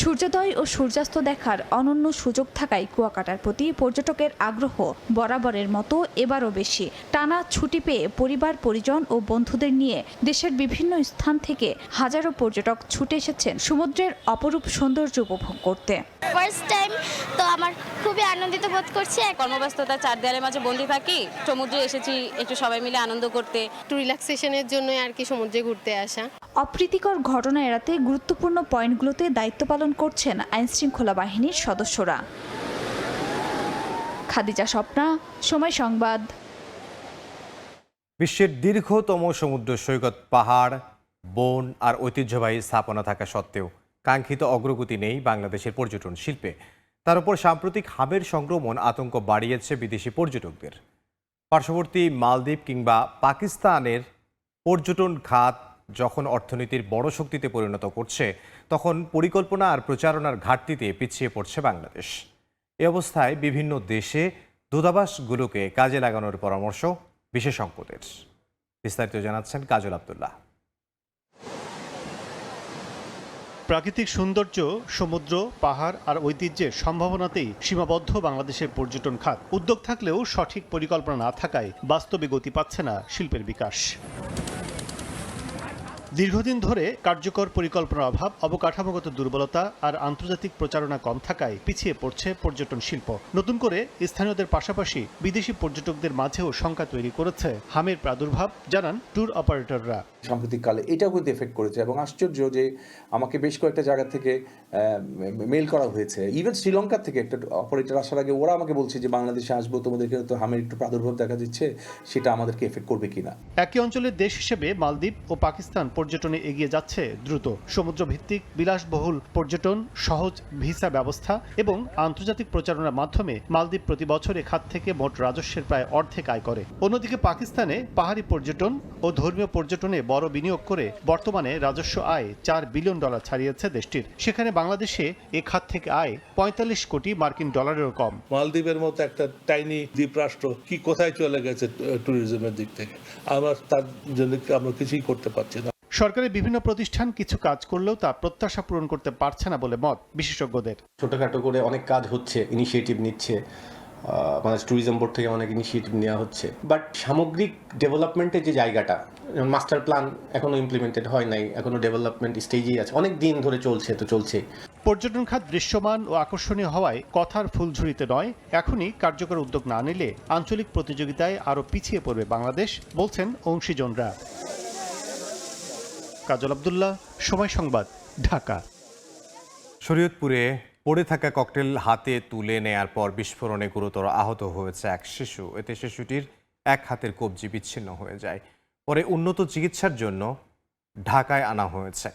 সূর্যোদয় ও সূর্যাস্ত দেখার অনন্য সুযোগ থাকায় কুয়াকাটার প্রতি পর্যটকের আগ্রহ বরাবরের মতো এবারও বেশি। টানা ছুটি পেয়ে পরিবার পরিজন ও বন্ধুদের নিয়ে দেশের বিভিন্ন স্থান থেকে হাজারো পর্যটক ছুটে এসেছেন সমুদ্রের অপরূপ সৌন্দর্য উপভোগ করতে। ফার্স্ট টাইম তো আমার খুবই আনন্দিত বোধ করছি। কর্মব্যস্ততা, 4 দেয়ালের মাঝে বন্দি থাকি, সমুদ্রে এসেছি একটু সবাই মিলে আনন্দ করতে, একটু রিল্যাক্সেশনের জন্য আর কি সমুদ্রে ঘুরতে আসা। অপ্রীতিকর ঘটনা এড়াতে গুরুত্বপূর্ণ পয়েন্টগুলোতে দায়িত্ব পালন করছেন আইনশৃঙ্খলা বাহিনীর সদস্যরা। খাদিজা স্বপ্না, সময় সংবাদ। বিশ্বের দীর্ঘতম সমুদ্র সৈকত, পাহাড়, বন আর ঐতিহ্যবাহী স্থাপনা থাকা সত্ত্বেও কাঙ্ক্ষিত অগ্রগতি নেই বাংলাদেশের পর্যটন শিল্পে। তার উপর সাম্প্রতিক হাবের সংক্রমণ আতঙ্ক বাড়িয়েছে বিদেশি পর্যটকদের। পার্শ্ববর্তী মালদ্বীপ কিংবা পাকিস্তানের পর্যটন খাত যখন অর্থনীতির বড় শক্তিতে পরিণত করছে, তখন পরিকল্পনা আর প্রচারণার ঘাটতিতে পিছিয়ে পড়ছে বাংলাদেশ। এ অবস্থায় বিভিন্ন দেশে দূতাবাসগুলোকে কাজে লাগানোর পরামর্শ বিশেষজ্ঞদের। বিস্তারিত জানাচ্ছেন কাজল আব্দুল্লাহ। প্রাকৃতিক সৌন্দর্য, সমুদ্র, পাহাড় আর ঐতিহ্যের সম্ভাবনাতেই সীমাবদ্ধ বাংলাদেশের পর্যটন খাত। উদ্যোগ থাকলেও সঠিক পরিকল্পনা না থাকায় বাস্তবে গতি পাচ্ছে না শিল্পের বিকাশ। দীর্ঘদিন ধরে কার্যকর পরিকল্পনার অভাব, অবকাঠামোগত দুর্বলতা আর আন্তর্জাতিক প্রচারণা কম থাকায় পিছিয়ে পড়ছে পর্যটন শিল্প। নতুন করে স্থানীয়দের পাশাপাশি বিদেশি পর্যটকদের মাঝেও শঙ্কা তৈরি করেছে হামের প্রাদুর্ভাব, জানান ট্যুর অপারেটররা। সাম্প্রতিককালে এটাও কিন্তু এফেক্ট করেছে এবং আশ্চর্য যে আমাকে বেশ কয়েকটা জায়গা থেকে মেল করা হয়েছে। ইভেন শ্রীলঙ্কা থেকে একটা অপারেটর আসার আগে ওরা আমাকে বলছে যে বাংলাদেশে আসবো, তোমাদেরকে তো হামের একটু প্রাদুর্ভাব দেখা দিচ্ছে, সেটা আমাদেরকে এফেক্ট করবে কিনা। একই অঞ্চলের দেশ হিসেবে মালদ্বীপ ও পাকিস্তান পর্যটনে এগিয়ে যাচ্ছে দ্রুত। সমুদ্র ভিত্তিক বিলাসবহুল পর্যটন, সহজ ভিসা ব্যবস্থা এবং আন্তর্জাতিক প্রচারণার মাধ্যমে মালদ্বীপ প্রতি বছর এ খাত থেকে মোট রাজস্বের প্রায় অর্ধেক আয় করে। অন্যদিকে পাকিস্তানে পাহাড়ি পর্যটন ও ধর্মীয় পর্যটনে বড় বিনিয়োগ করে বর্তমানে রাজস্ব আয় $4 বিলিয়ন ছাড়িয়েছে দেশটির। সেখানে বাংলাদেশে এ খাত থেকে আয় 45 কোটি মার্কিন ডলারেরও কম। মালদ্বীপের মতো একটা টাইনি দ্বীপরাষ্ট্র কি কোথায় চলে গেছে ট্যুরিজমের দিক থেকে, তার জন্য আমরা কিছুই করতে পারছি না। সরকারের বিভিন্ন প্রতিষ্ঠান কিছু কাজ করলেও তা প্রত্যাশা পূরণ করতে পারছে না বলে মত বিশেষজ্ঞদের। ছোটখাটো করে অনেক কাজ হচ্ছে, ইনিশিয়েটিভ নিচ্ছে, বাংলাদেশ ট্যুরিজম বোর্ড থেকে অনেক ইনিশিয়েটিভ নেওয়া হচ্ছে, বাট সামগ্রিক ডেভেলপমেন্টের যে জায়গাটা, মাস্টার প্ল্যান এখনো ইমপ্লিমেন্টেড হয় নাই, এখনো ডেভেলপমেন্ট স্টেজেই আছে, অনেক দিন ধরে চলছে। পর্যটন খাত দৃশ্যমান ও আকর্ষণীয় হওয়ায় কথার ফুলঝুরিতে নয়, এখনই কার্যকর উদ্যোগ না নিলে আঞ্চলিক প্রতিযোগিতায় আরও পিছিয়ে পড়বে বাংলাদেশ, বলছেন অংশীজনরা। কাজল আব্দুল্লাহ, সময় সংবাদ, ঢাকা। শরীয়তপুরে পড়ে থাকা ককটেল হাতে তুলে নেয়ার পর বিস্ফোরণে গুরুতর আহত হয়েছে এক শিশু। এতে শিশুটির এক হাতের কবজি বিচ্ছিন্ন হয়ে যায়। পরে উন্নত চিকিৎসার জন্য ঢাকায় আনা হয়েছে।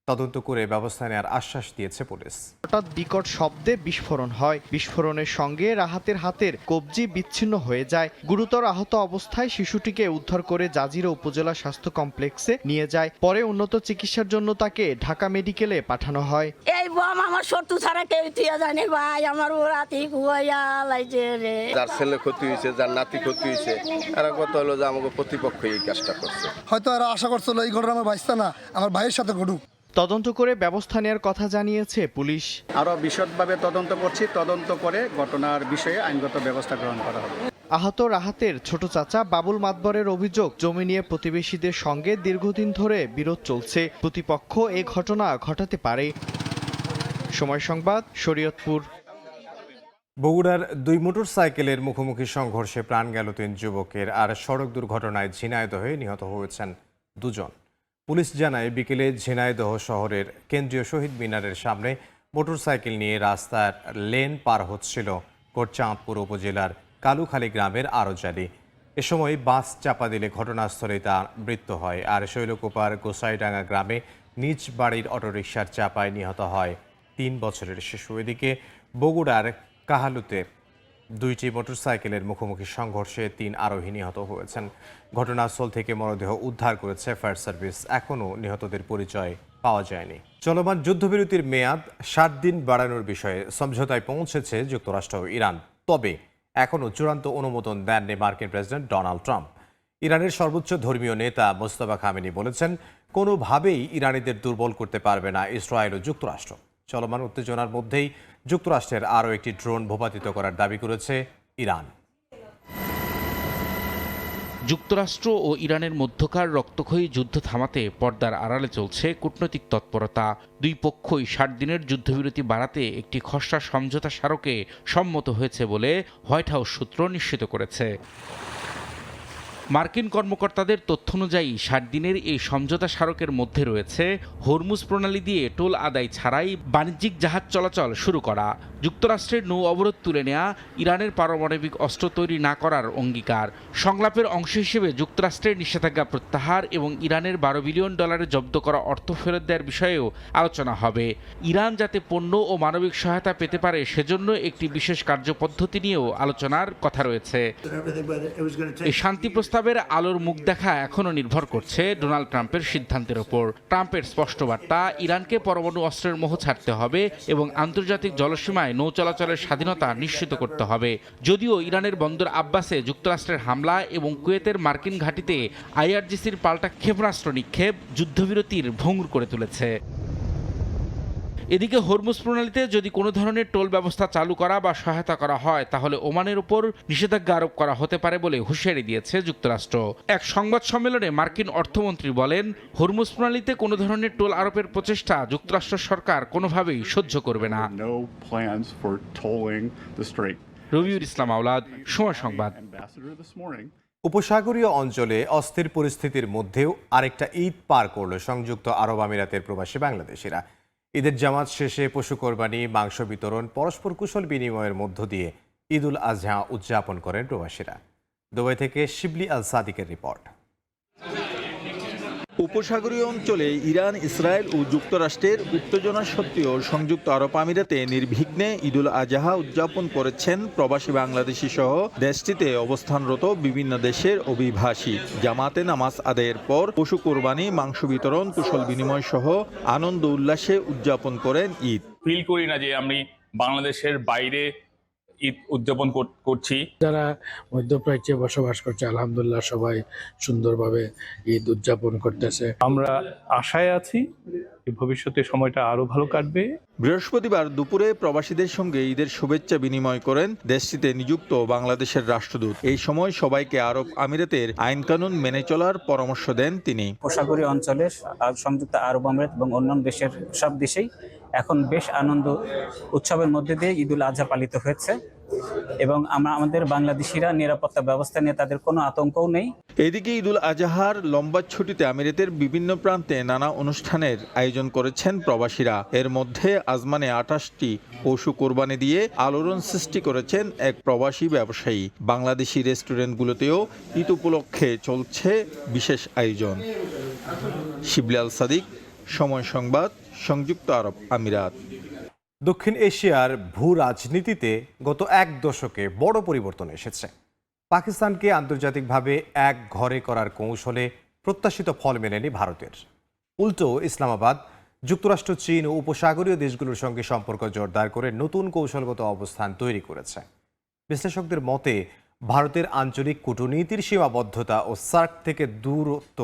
তদন্ত করে ব্যবস্থা নেওয়ার আশ্বাস দিয়েছে পুলিশ। হঠাৎ বিকট শব্দে বিস্ফোরণ হয়। বিস্ফোরণের সঙ্গে রাহাতের হাতের কবজি বিচ্ছিন্ন হয়ে যায়। গুরুতর আহত অবস্থায় শিশুটিকে উদ্ধার করে জাজিরা উপজেলা স্বাস্থ্য কমপ্লেক্সে নিয়ে যায়। পরে উন্নত চিকিৎসার জন্য তাকে ঢাকা মেডিকেলে পাঠানো হয়। এই বম আমার শত্রু ছাড়া কেউ তুইয়া জানে ভাই, আমার ওরাতি কুয়াইয়া লাইছে রে। যার ছেলে ক্ষতি হয়েছে, যার নাতি ক্ষতি হয়েছে, এরা কথা হলো যে আমাকে প্রতিপক্ষ এই কাজটা করছে। হয়তো এরা আশা করছিল এই ঘটনা আমার ভাইস্তা না, আমার ভাইয়ের সাথে ঘটুক। তদন্ত করে ব্যবস্থা নেওয়ার কথা জানিয়েছে পুলিশ। আরও বিশদভাবে তদন্ত করছি, তদন্ত করে ঘটনার বিষয়ে আইনগত ব্যবস্থা গ্রহণ করা হবে। আহত রাহাতের ছোট চাচা বাবুল মাতবরের অভিযোগ, জমি নিয়ে প্রতিবেশীদের সঙ্গে দীর্ঘদিন ধরে বিরোধ চলছে। প্রতিপক্ষ এ ঘটনা ঘটাতে পারে। সময় সংবাদ, শরীয়তপুর। বগুড়ার দুই মোটরসাইকেলের মুখোমুখি সংঘর্ষে প্রাণ গেল 3 যুবকের। আর সড়ক দুর্ঘটনায় ঝিনাইদহে নিহত হয়েছেন 2 জন। পুলিশ জানায় বিকেলে ঝিনাইদহ শহরের কেন্দ্রীয় শহীদ মিনারের সামনে মোটরসাইকেল নিয়ে রাস্তার লেন পার হচ্ছিল কোটচাঁদপুর উপজেলার কালুখালী গ্রামের আরজালি। এ সময় বাস চাপা দিলে ঘটনাস্থলে তার মৃত্যু হয়। আর শৈলকুপার গোসাইডাঙ্গা গ্রামে নিজ বাড়ির অটোরিকশার চাপায় নিহত হয় 3 বছরের শিশু। এদিকে বগুড়ার কাহালুতে 2টি মোটরসাইকেলের মুখোমুখি সংঘর্ষে 3 আরোহী নিহত হয়েছেন। ঘটনাস্থল থেকে মরদেহ উদ্ধার করেছে ফায়ার সার্ভিস। এখনও নিহতদের পরিচয় পাওয়া যায়নি। চলমান যুদ্ধবিরতির মেয়াদ 7 দিন বাড়ানোর বিষয়ে সমঝোতায় পৌঁছেছে যুক্তরাষ্ট্র ও ইরান। তবে এখনও চূড়ান্ত অনুমোদন দেননি মার্কিন প্রেসিডেন্ট ডোনাল্ড ট্রাম্প। ইরানের সর্বোচ্চ ধর্মীয় নেতা মোস্তফা খামেনি বলেছেন, কোনোভাবেই ইরানিদের দুর্বল করতে পারবে না ইসরায়েল ও যুক্তরাষ্ট্র। চলমান উত্তেজনার মধ্যেই যুক্তরাষ্ট্রের আরও একটি ড্রোন ভূপাতিত করার দাবি করেছে ইরান। যুক্তরাষ্ট্র ও ইরানের মধ্যকার রক্তক্ষয়ী যুদ্ধ থামাতে পর্দার আড়ালে চলছে কূটনৈতিক তৎপরতা। দুই পক্ষই 60 দিনের যুদ্ধবিরতি বাড়াতে একটি খসড়া সমঝোতা স্মারকে সম্মত হয়েছে বলে হোয়াইট হাউস সূত্র নিশ্চিত করেছে। মার্কিন কর্মকর্তাদের তথ্য অনুযায়ী 60 দিনের এই সমঝোতা স্মারকের মধ্যে রয়েছে হরমুজ প্রণালী দিয়ে টোল আদায় ছাড়াই বাণিজ্যিক জাহাজ চলাচল শুরু করা, যুক্তরাষ্ট্রের নৌ অবরোধ তুলে নেওয়া, ইরানের পারমাণবিক অস্ত্র তৈরি না করার অঙ্গীকার। সংলাপের অংশ হিসেবে যুক্তরাষ্ট্রের নিষেধাজ্ঞা প্রত্যাহার এবং ইরানের $12 বিলিয়ন জব্দ করা অর্থ ফেরত দেওয়ার বিষয়েও আলোচনা হবে। ইরান যাতে পণ্য ও মানবিক সহায়তা পেতে পারে সেজন্য একটি বিশেষ কার্যপদ্ধতি নিয়েও আলোচনার কথা রয়েছে। এই শান্তি প্রস্তাবের আলোর মুখ দেখা এখনও নির্ভর করছে ডোনাল্ড ট্রাম্পের সিদ্ধান্তের ওপর। ট্রাম্পের স্পষ্ট বার্তা, ইরানকে পরমাণু অস্ত্রের মোহ ছাড়তে হবে এবং আন্তর্জাতিক জলসীমায় নৌ চলাচলের স্বাধীনতা নিশ্চিত করতে হবে। যদিও ইরানের বন্দর আব্বাসে যুক্তরাষ্ট্রের হামলা এবং কুয়েতের মার্কিন ঘাঁটিতে IRGCর পাল্টা ক্ষেপণাস্ত্র নিক্ষেপ যুদ্ধবিরতির ভঙ্গুর করে তুলেছে। এদিকে হরমুজ প্রণালীতে যদি কোনো ধরনের টোল ব্যবস্থা চালু করা বা সহায়তা করা হয় তাহলে ওমানের উপর নিষেধাজ্ঞা আরোপ করা হতে পারে বলে হুঁশিয়ারি দিয়েছে যুক্তরাষ্ট্র। এক সংবাদ সম্মেলনে মার্কিন অর্থমন্ত্রী বলেন, হরমুজ প্রণালীতে কোনো ধরনের টোল আরোপের প্রচেষ্টা যুক্তরাষ্ট্র সরকার কোনোভাবেই সহ্য করবে না। রবিউল ইসলাম আওলাদ, সময় সংবাদ। উপসাগরীয় অঞ্চলে অস্থির পরিস্থিতির মধ্যেও আরেকটা ঈদ পার করল সংযুক্ত আরব আমিরাতের প্রবাসী বাংলাদেশিরা। ঈদের জামাত শেষে পশু কোরবানি, মাংস বিতরণ, পরস্পর কুশল বিনিময়ের মধ্য দিয়ে ঈদুল আজহা উদযাপন করেন প্রবাসীরা। দুবাই থেকে শিবলি আল সাদিকের রিপোর্ট। উপসাগরীয় অঞ্চলে ইরান, ইসরায়েল ও যুক্তরাষ্ট্রের উত্তেজনা সত্ত্বেও সংযুক্ত আরব আমিরাতে নির্বিঘ্নে ঈদুল আজহা উদযাপন করেছেন প্রবাসী বাংলাদেশি সহ দেশটিতে অবস্থানরত বিভিন্ন দেশের অভিবাসী। জামাতে নামাজ আদায়ের পর পশু কোরবানি, মাংস বিতরণ, কুশল বিনিময় সহ আনন্দ উল্লাসে উদযাপন করেন ঈদ। ফিল করি না যে আমি বাংলাদেশের বাইরে ঈদ উদযাপন করছি। যারা মধ্যপ্রাচ্যে বসবাস করছে আলহামদুলিল্লাহ সবাই সুন্দরভাবে ঈদ উদযাপন করতেছে। আমরা আশায় আছি ভবিষ্যতে সময়টা আরো ভালো কাটবে। বৃহস্পতিবার দুপুরে প্রবাসীদের সঙ্গে ঈদের শুভেচ্ছা বিনিময় করেন দেশটিতে নিযুক্ত বাংলাদেশের রাষ্ট্রদূত। এই সময় সবাইকে আরব আমিরাতের আইন কানুন মেনে চলার পরামর্শ দেন তিনি। উপসাগরীয় অঞ্চলের সংযুক্ত আরব আমিরাত এবং অন্যান্য দেশের সব দেশেই এখন বেশ আনন্দ উৎসবের মধ্যে দিয়ে ঈদুল আজহা পালিত হয়েছে। এবং আমাদের বাংলাদেশিরা নিরাপত্তা ব্যবস্থা নিয়ে তাদের কোনো আতঙ্কও নেই। এদিকে ঈদুল আজহার লম্বা ছুটিতে আমিরাতের বিভিন্ন প্রান্তে নানা অনুষ্ঠানের আয়োজন করেছেন প্রবাসীরা। এর মধ্যে আজমানে 28টি পশু কোরবানি দিয়ে আলোড়ন সৃষ্টি করেছেন এক প্রবাসী ব্যবসায়ী। বাংলাদেশি রেস্টুরেন্টগুলোতেও ঈদ উপলক্ষে চলছে বিশেষ আয়োজন। শিবলি আল সাদিক, সময় সংবাদ, সংযুক্ত আরব আমিরাত। দক্ষিণ এশিয়ার ভূ রাজনীতিতে গত এক দশকে বড় পরিবর্তন এসেছে। পাকিস্তানকে আন্তর্জাতিকভাবে এক ঘরে করার কৌশলে প্রত্যাশিত ফল মেলেনি ভারতের। উল্টো ইসলামাবাদ যুক্তরাষ্ট্র, চীন ও উপসাগরীয় দেশগুলোর সঙ্গে সম্পর্ক জোরদার করে নতুন কৌশলগত অবস্থান তৈরি করেছে। বিশ্লেষকদের মতে ভারতের আঞ্চলিক কূটনীতির সীমাবদ্ধতা ও সার্ক থেকে দূরত্ব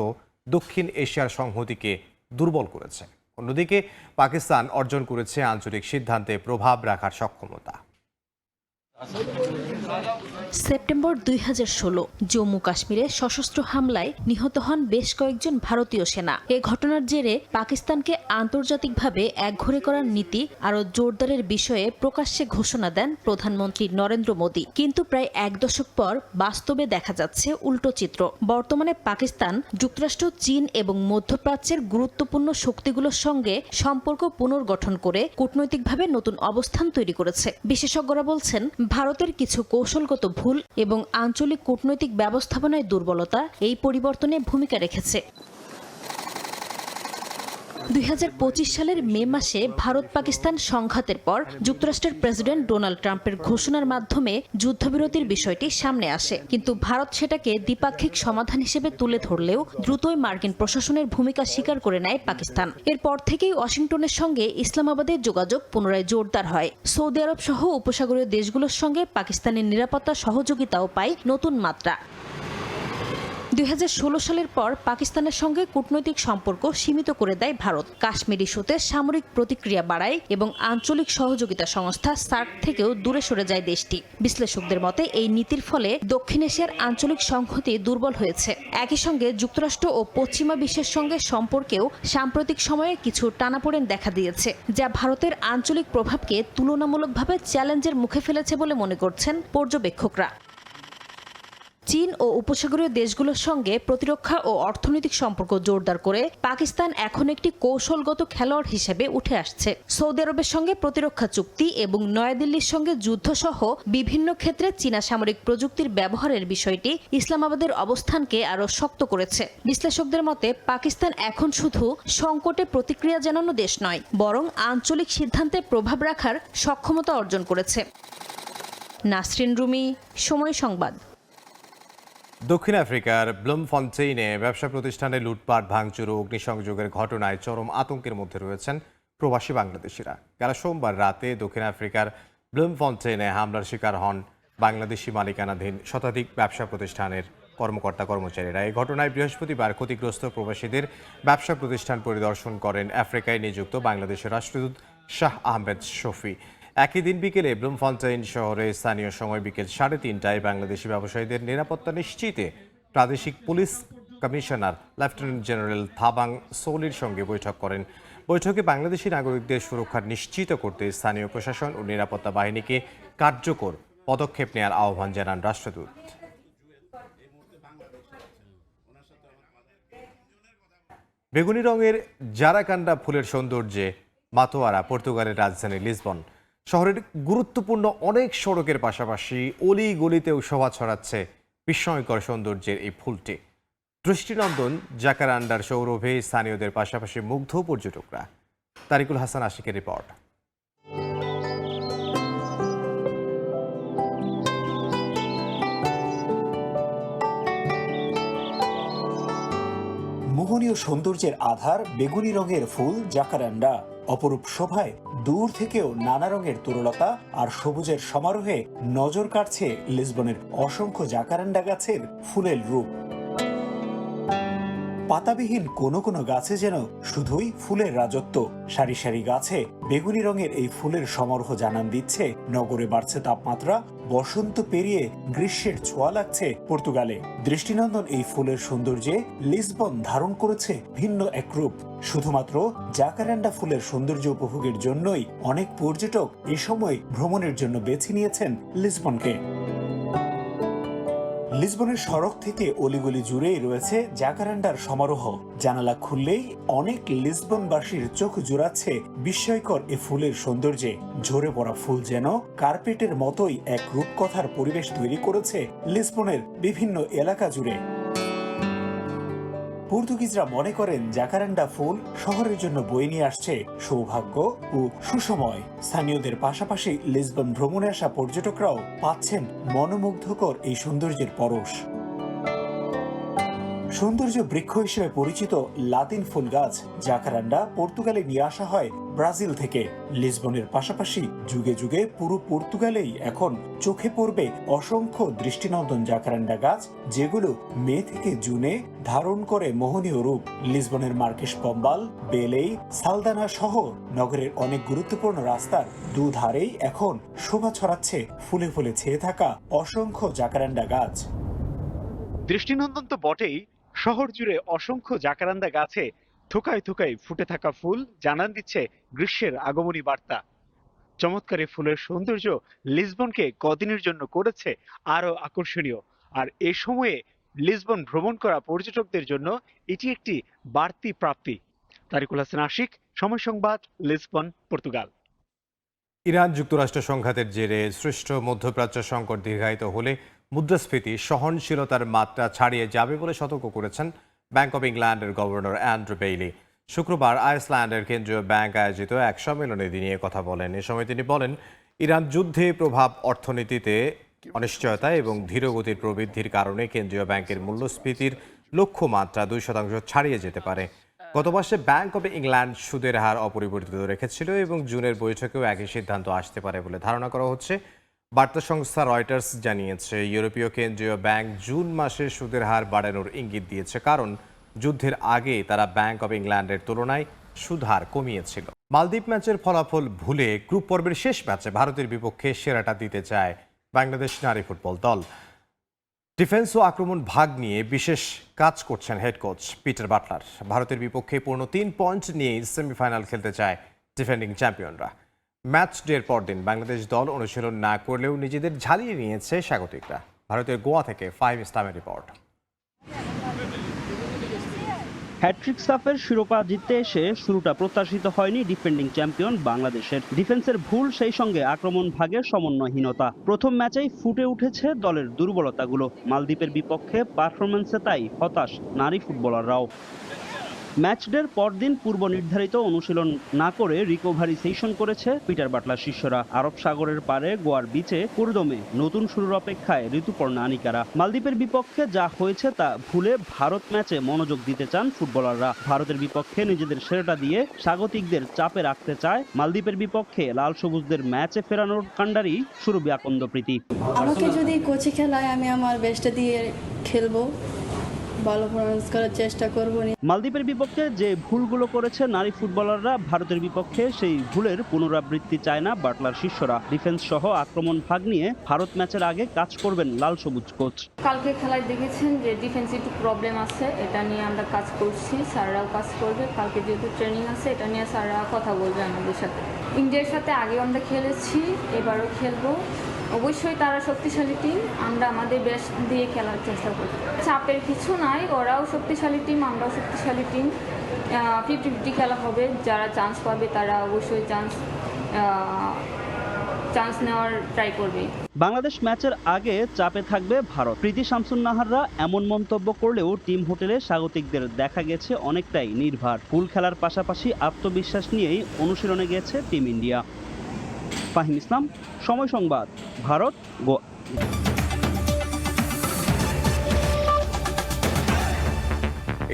দক্ষিণ এশিয়ার সংহতিকে দুর্বল করেছে। অন্যদিকে পাকিস্তান অর্জন করেছে আঞ্চলিক সিদ্ধান্তে প্রভাব রাখার সক্ষমতা। সেপ্টেম্বর 2016 জম্মু কাশ্মীরে সশস্ত্র হামলায় নিহত হন বেশ কয়েকজন ভারতীয় সেনা। এ ঘটনার জেরে পাকিস্তানকে আন্তর্জাতিকভাবে একঘরে করার নীতি আরও জোরদারের বিষয়ে প্রকাশ্যে ঘোষণা দেন প্রধানমন্ত্রী নরেন্দ্র মোদী। কিন্তু প্রায় এক দশক পর বাস্তবে দেখা যাচ্ছে উল্টো চিত্র। বর্তমানে পাকিস্তান যুক্তরাষ্ট্র, চীন এবং মধ্যপ্রাচ্যের গুরুত্বপূর্ণ শক্তিগুলোর সঙ্গে সম্পর্ক পুনর্গঠন করে কূটনৈতিকভাবে নতুন অবস্থান তৈরি করেছে। বিশেষজ্ঞরা বলছেন, ভারতের কিছু কৌশলগত ভুল এবং আঞ্চলিক কূটনৈতিক ব্যবস্থাপনায় দুর্বলতা এই পরিবর্তনে ভূমিকা রেখেছে। 2025 সালের মে মাসে ভারত পাকিস্তান সংঘাতের পর যুক্তরাষ্ট্রের প্রেসিডেন্ট ডোনাল্ড ট্রাম্পের ঘোষণার মাধ্যমে যুদ্ধবিরতির বিষয়টি সামনে আসে। কিন্তু ভারত সেটাকে দ্বিপাক্ষিক সমাধান হিসেবে তুলে ধরলেও দ্রুতই মার্কিন প্রশাসনের ভূমিকা স্বীকার করে নেয় পাকিস্তান। এরপর থেকেই ওয়াশিংটনের সঙ্গে ইসলামাবাদের যোগাযোগ পুনরায় জোরদার হয়। সৌদি আরব সহ উপসাগরীয় দেশগুলোর সঙ্গে পাকিস্তানের নিরাপত্তা সহযোগিতাও পায় নতুন মাত্রা। 2016 সালের পর পাকিস্তানের সঙ্গে কূটনৈতিক সম্পর্ক সীমিত করে দেয় ভারত। কাশ্মীর ইস্যুতে সামরিক প্রতিক্রিয়া বাড়ায় এবং আঞ্চলিক সহযোগিতা সংস্থা সার্ক থেকেও দূরে সরে যায় দেশটি। বিশ্লেষকদের মতে এই নীতির ফলে দক্ষিণ এশিয়ার আঞ্চলিক সংহতি দুর্বল হয়েছে। একই সঙ্গে যুক্তরাষ্ট্র ও পশ্চিমা বিশ্বের সঙ্গে সম্পর্কেও সাম্প্রতিক সময়ে কিছু টানাপোড়েন দেখা দিয়েছে, যা ভারতের আঞ্চলিক প্রভাবকে তুলনামূলকভাবে চ্যালেঞ্জের মুখে ফেলেছে বলে মনে করছেন পর্যবেক্ষকরা। চীন ও উপসাগরীয় দেশগুলোর সঙ্গে প্রতিরক্ষা ও অর্থনৈতিক সম্পর্ক জোরদার করে পাকিস্তান এখন একটি কৌশলগত খেলোয়াড় হিসেবে উঠে আসছে। সৌদি আরবের সঙ্গে প্রতিরক্ষা চুক্তি এবং নয়াদিল্লির সঙ্গে যুদ্ধসহ বিভিন্ন ক্ষেত্রে চীনা সামরিক প্রযুক্তির ব্যবহারের বিষয়টি ইসলামাবাদের অবস্থানকে আরও শক্ত করেছে। বিশ্লেষকদের মতে পাকিস্তান এখন শুধু সংকটে প্রতিক্রিয়া জানানো দেশ নয়, বরং আঞ্চলিক সিদ্ধান্তে প্রভাব রাখার সক্ষমতা অর্জন করেছে। নাসরিন রুমি, সময় সংবাদ। দক্ষিণ আফ্রিকার ব্লুমফন্টেইনে ব্যবসা প্রতিষ্ঠানে লুটপাট, ভাঙচুর ও অগ্নিসংযোগের ঘটনায় চরম আতঙ্কের মধ্যে রয়েছেন প্রবাসী বাংলাদেশিরা। গেল সোমবার রাতে দক্ষিণ আফ্রিকার ব্লুমফন্টেইনে হামলার শিকার হন বাংলাদেশি মালিকানাধীন শতাধিক ব্যবসা প্রতিষ্ঠানের কর্মচারীরা। এই ঘটনায় বৃহস্পতিবার ক্ষতিগ্রস্ত প্রবাসীদের ব্যবসা প্রতিষ্ঠান পরিদর্শন করেন আফ্রিকায় নিযুক্ত বাংলাদেশের রাষ্ট্রদূত শাহ আহমেদ শফি। একই দিন বিকেলে ব্লুমফন্টেইন শহরে স্থানীয় সময় বিকেল 3:30টায় বাংলাদেশি ব্যবসায়ীদের নিরাপত্তা নিশ্চিতে প্রাদেশিক পুলিশ কমিশনার লেফটেন্যান্ট জেনারেল থাবাং সোলির সঙ্গে বৈঠক করেন। বৈঠকে বাংলাদেশি নাগরিকদের সুরক্ষা নিশ্চিত করতে স্থানীয় প্রশাসন ও নিরাপত্তা বাহিনীকে কার্যকর পদক্ষেপ নেওয়ার আহ্বান জানান রাষ্ট্রদূত। বেগুনি রঙের জারাকান্ডা ফুলের সৌন্দর্যে মাতোয়ারা পর্তুগালের রাজধানী লিসবন। শহরের গুরুত্বপূর্ণ অনেক সড়কের পাশাপাশি অলি গলিতেও শোভা ছড়াচ্ছে বিস্ময়কর সৌন্দর্যের এই ফুলটি। দৃষ্টিনন্দন জাকারান্ডার সৌরভে স্থানীয়দের পাশাপাশি মুগ্ধ পর্যটকরা। তারিকুল হাসান আশিকের রিপোর্ট। মোহনীয় সৌন্দর্যের আধার বেগুনি রঙের ফুল জাকারান্ডা। অপরূপ শোভায় দূর থেকেও নানা রঙের তরুলতা আর সবুজের সমারোহে নজর কাটছে লিসবনের অসংখ্য জাকারান্ডা গাছের ফুলের রূপ। পাতাবিহীন কোনো কোনো গাছে যেন শুধুই ফুলের রাজত্ব। সারি সারি গাছে বেগুনি রঙের এই ফুলের সমারোহ জানান দিচ্ছে নগরে বাড়ছে তাপমাত্রা, বসন্ত পেরিয়ে গ্রীষ্মের ছোঁয়া লাগছে পর্তুগালে। দৃষ্টিনন্দন এই ফুলের সৌন্দর্যে লিসবন ধারণ করেছে ভিন্ন এক রূপ। শুধুমাত্র জাকারান্ডা ফুলের সৌন্দর্য উপভোগের জন্যই অনেক পর্যটক এ সময় ভ্রমণের জন্য বেছে নিয়েছেন লিসবনকে। লিসবনের সড়ক থেকে অলিগলি জুড়েই রয়েছে জাকারান্ডার সমারোহ। জানালা খুললেই অনেক লিসবনবাসীর চোখ জুড়াচ্ছে বিস্ময়কর এ ফুলের সৌন্দর্যে। ঝরে পড়া ফুল যেন কার্পেটের মতোই এক রূপকথার পরিবেশ তৈরি করেছে লিসবনের বিভিন্ন এলাকা জুড়ে। পর্তুগিজরা মনে করেন জাকারান্ডা ফুল শহরের জন্য বয়ে নিয়ে আসছে সৌভাগ্য ও সুসময়। স্থানীয়দের পাশাপাশি লিসবন ভ্রমণে আসা পর্যটকরাও পাচ্ছেন মনোমুগ্ধকর এই সৌন্দর্যের পরশ। সৌন্দর্য বৃক্ষ হিসেবে পরিচিত লাতিন ফুল গাছ জাকারান্ডা পর্তুগালে নিয়ে আসা হয় ব্রাজিল থেকে। লিসবনের পাশাপাশি যুগে যুগে পুরো পর্তুগালেই এখন চোখে পড়বে অসংখ্য দৃষ্টিনন্দন জাকারান্ডা গাছ, যেগুলো মে থেকে জুনে ধারণ করে মোহনীয় রূপ। লিসবনের মার্কেস পম্বাল, বেলেই, সালদানা সহ নগরের অনেক গুরুত্বপূর্ণ রাস্তার দুধারেই এখন শোভা ছড়াচ্ছে ফুলে ফুলে ছেয়ে থাকা অসংখ্য জাকারান্ডা গাছ। দৃষ্টিনন্দন তো বটেই, শহর জুড়ে অসংখ্য জাকারান্দা গাছে থোকায় থোকায় ফুটে থাকা ফুল জানান দিচ্ছে গ্রীষ্মের আগমনী বার্তা। চমৎকার এই ফুলের সৌন্দর্য লিসবনকে কদিনের জন্য করেছে আরো আকর্ষণীয়। আর এই সময়ে লিসবন ভ্রমণ করা পর্যটকদের জন্য এটি একটি বাড়তি প্রাপ্তি। তারিকুল হাসান আশিক, সময় সংবাদ, লিসবন, পর্তুগাল। ইরান যুক্তরাষ্ট্র সংঘাতের জেরে সৃষ্ট মধ্যপ্রাচ্য সংকট দীর্ঘায়িত হলে মুদ্রাস্ফীতি সহনশীলতার মাত্রা ছাড়িয়ে যাবে বলে সতর্ক করেছেন ব্যাংক অব ইংল্যান্ডের গভর্নর অ্যান্ড্রু বেইলি। শুক্রবার আইসল্যান্ডের কেন্দ্রীয় ব্যাংক আয়োজিত এক সম্মেলনে তিনি কথা বলেন। এ সময় তিনি বলেন, ইরান যুদ্ধে প্রভাব অর্থনীতিতে অনিশ্চয়তা এবং ধীরগতির প্রবৃদ্ধির কারণে কেন্দ্রীয় ব্যাংকের মূল্যস্ফীতির লক্ষ্যমাত্রা 2% ছাড়িয়ে যেতে পারে। গত মাসে ব্যাংক অব ইংল্যান্ড সুদের হার অপরিবর্তিত রেখেছিল এবং জুনের বৈঠকেও একই সিদ্ধান্ত আসতে পারে বলে ধারণা করা হচ্ছে। বার্তা সংস্থা রয়টার্স জানিয়েছে, ইউরোপীয় কেন্দ্রীয় ব্যাংক জুন মাসে সুদের হার বাড়ানোর ইঙ্গিত দিয়েছে, কারণ যুদ্ধের আগে তারা ব্যাংক অব ইংল্যান্ডের তুলনায় সুদ হার কমিয়েছিল। মালদ্বীপ ম্যাচের ফলাফল ভুলে গ্রুপ পর্বের শেষ ম্যাচে ভারতের বিপক্ষে সেরাটা দিতে চায় বাংলাদেশ নারী ফুটবল দল। ডিফেন্স ও আক্রমণ ভাগ নিয়ে বিশেষ কাজ করছেন হেড কোচ পিটার বাটলার। ভারতের বিপক্ষে পূর্ণ 3 পয়েন্ট নিয়ে সেমিফাইনাল খেলতে চায় ডিফেন্ডিং চ্যাম্পিয়নরা। ম্যাচ ডের পরদিন বাংলাদেশ দল অনুশীলন না করলেও নিজেদের ঝালিয়ে নিয়েছে স্বাগতিকরা। ভারতের গোয়া থেকে ফাহিম ইসলামের রিপোর্ট। হ্যাট্রিক সাফের শিরোপা জিততে এসে শুরুটা প্রত্যাশিত হয়নি ডিফেন্ডিং চ্যাম্পিয়ন বাংলাদেশের। ডিফেন্সের ভুল, সেই সঙ্গে আক্রমণ ভাগের সমন্বয়হীনতা। প্রথম ম্যাচেই ফুটে উঠেছে দলের দুর্বলতাগুলো। মালদ্বীপের বিপক্ষে পারফরম্যান্সে তাই হতাশ নারী ফুটবলাররাও। ম্যাচ ডের পরদিন পূর্ব নির্ধারিত অনুশীলন না করে রিকভারি সেশন করেছে পিটার বাটলার শিষ্যরা। আরব সাগরের পারে গোয়ার বিচে পুরোদমে নতুন শুরুর অপেক্ষায় ঋতুপর্ণা আনিকারা। মালদ্বীপের বিপক্ষে যা হয়েছে তা ভুলে ভারত ম্যাচে মনোযোগ দিতে চান ফুটবলাররা। ভারতের বিপক্ষে নিজেদের সেরাটা দিয়ে স্বাগতিকদের চাপে রাখতে চায়। মালদ্বীপের বিপক্ষে লাল সবুজদের ম্যাচে ফেরানোর কাণ্ডারি সুরভি আকন্দ প্রীতি। আমাকে যদি কোচে খেলায় আমি আমার বেস্টটা দিয়ে খেলবো, ভালো পারফরম্যান্স করার চেষ্টা করব। মালদ্বীপের বিপক্ষে যে ভুলগুলো করেছে নারী ফুটবলাররা, ভারতের বিপক্ষে সেই ভুলের পুনরাবৃত্তি চায় না বাটলার শিষ্যরা। ডিফেন্স সহ আক্রমণ ভাগ নিয়ে ভারত ম্যাচের আগে কাজ করবেন লাল সবুজ কোচ। কালকে খেলায় দেখেছেন যে ডিফেন্সে একটু প্রবলেম আছে, এটা নিয়ে আমরা কাজ করছি, স্যাররাও কাজ করবে। কালকে যেহেতু ট্রেনিং আছে, এটা নিয়ে স্যাররা কথা বলবে আমাদের সাথে। ইন্ডিয়ার সাথে আগে আমরা খেলেছি, এবারও খেলবো। অবশ্যই তারা শক্তিশালী টিম, আমরা আমাদের বেস্ট দিয়ে খেলার চেষ্টা করি। চাপের কিছু নাই, ওরাও শক্তিশালী টিম, আমরাও শক্তিশালী টিম। 50-50 খেলা হবে। যারা চান্স পাবে তারা অবশ্যই চান্স নেওয়ার ট্রাই করবে। বাংলাদেশ ম্যাচের আগে চাপে থাকবে ভারত। প্রীতি শামসুন নাহাররা এমন মন্তব্য করলেও টিম হোটেলে স্বাগতিকদের দেখা গেছে অনেকটাই নির্ভার। ফুল খেলার পাশাপাশি আত্মবিশ্বাস নিয়েই অনুশীলনে গেছে টিম ইন্ডিয়া। ফাহিম ইসলাম, সময় সংবাদ, ভারত, গোয়া।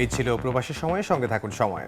এই ছিল প্রবাসী সময়ের সঙ্গে থাকুন সময়।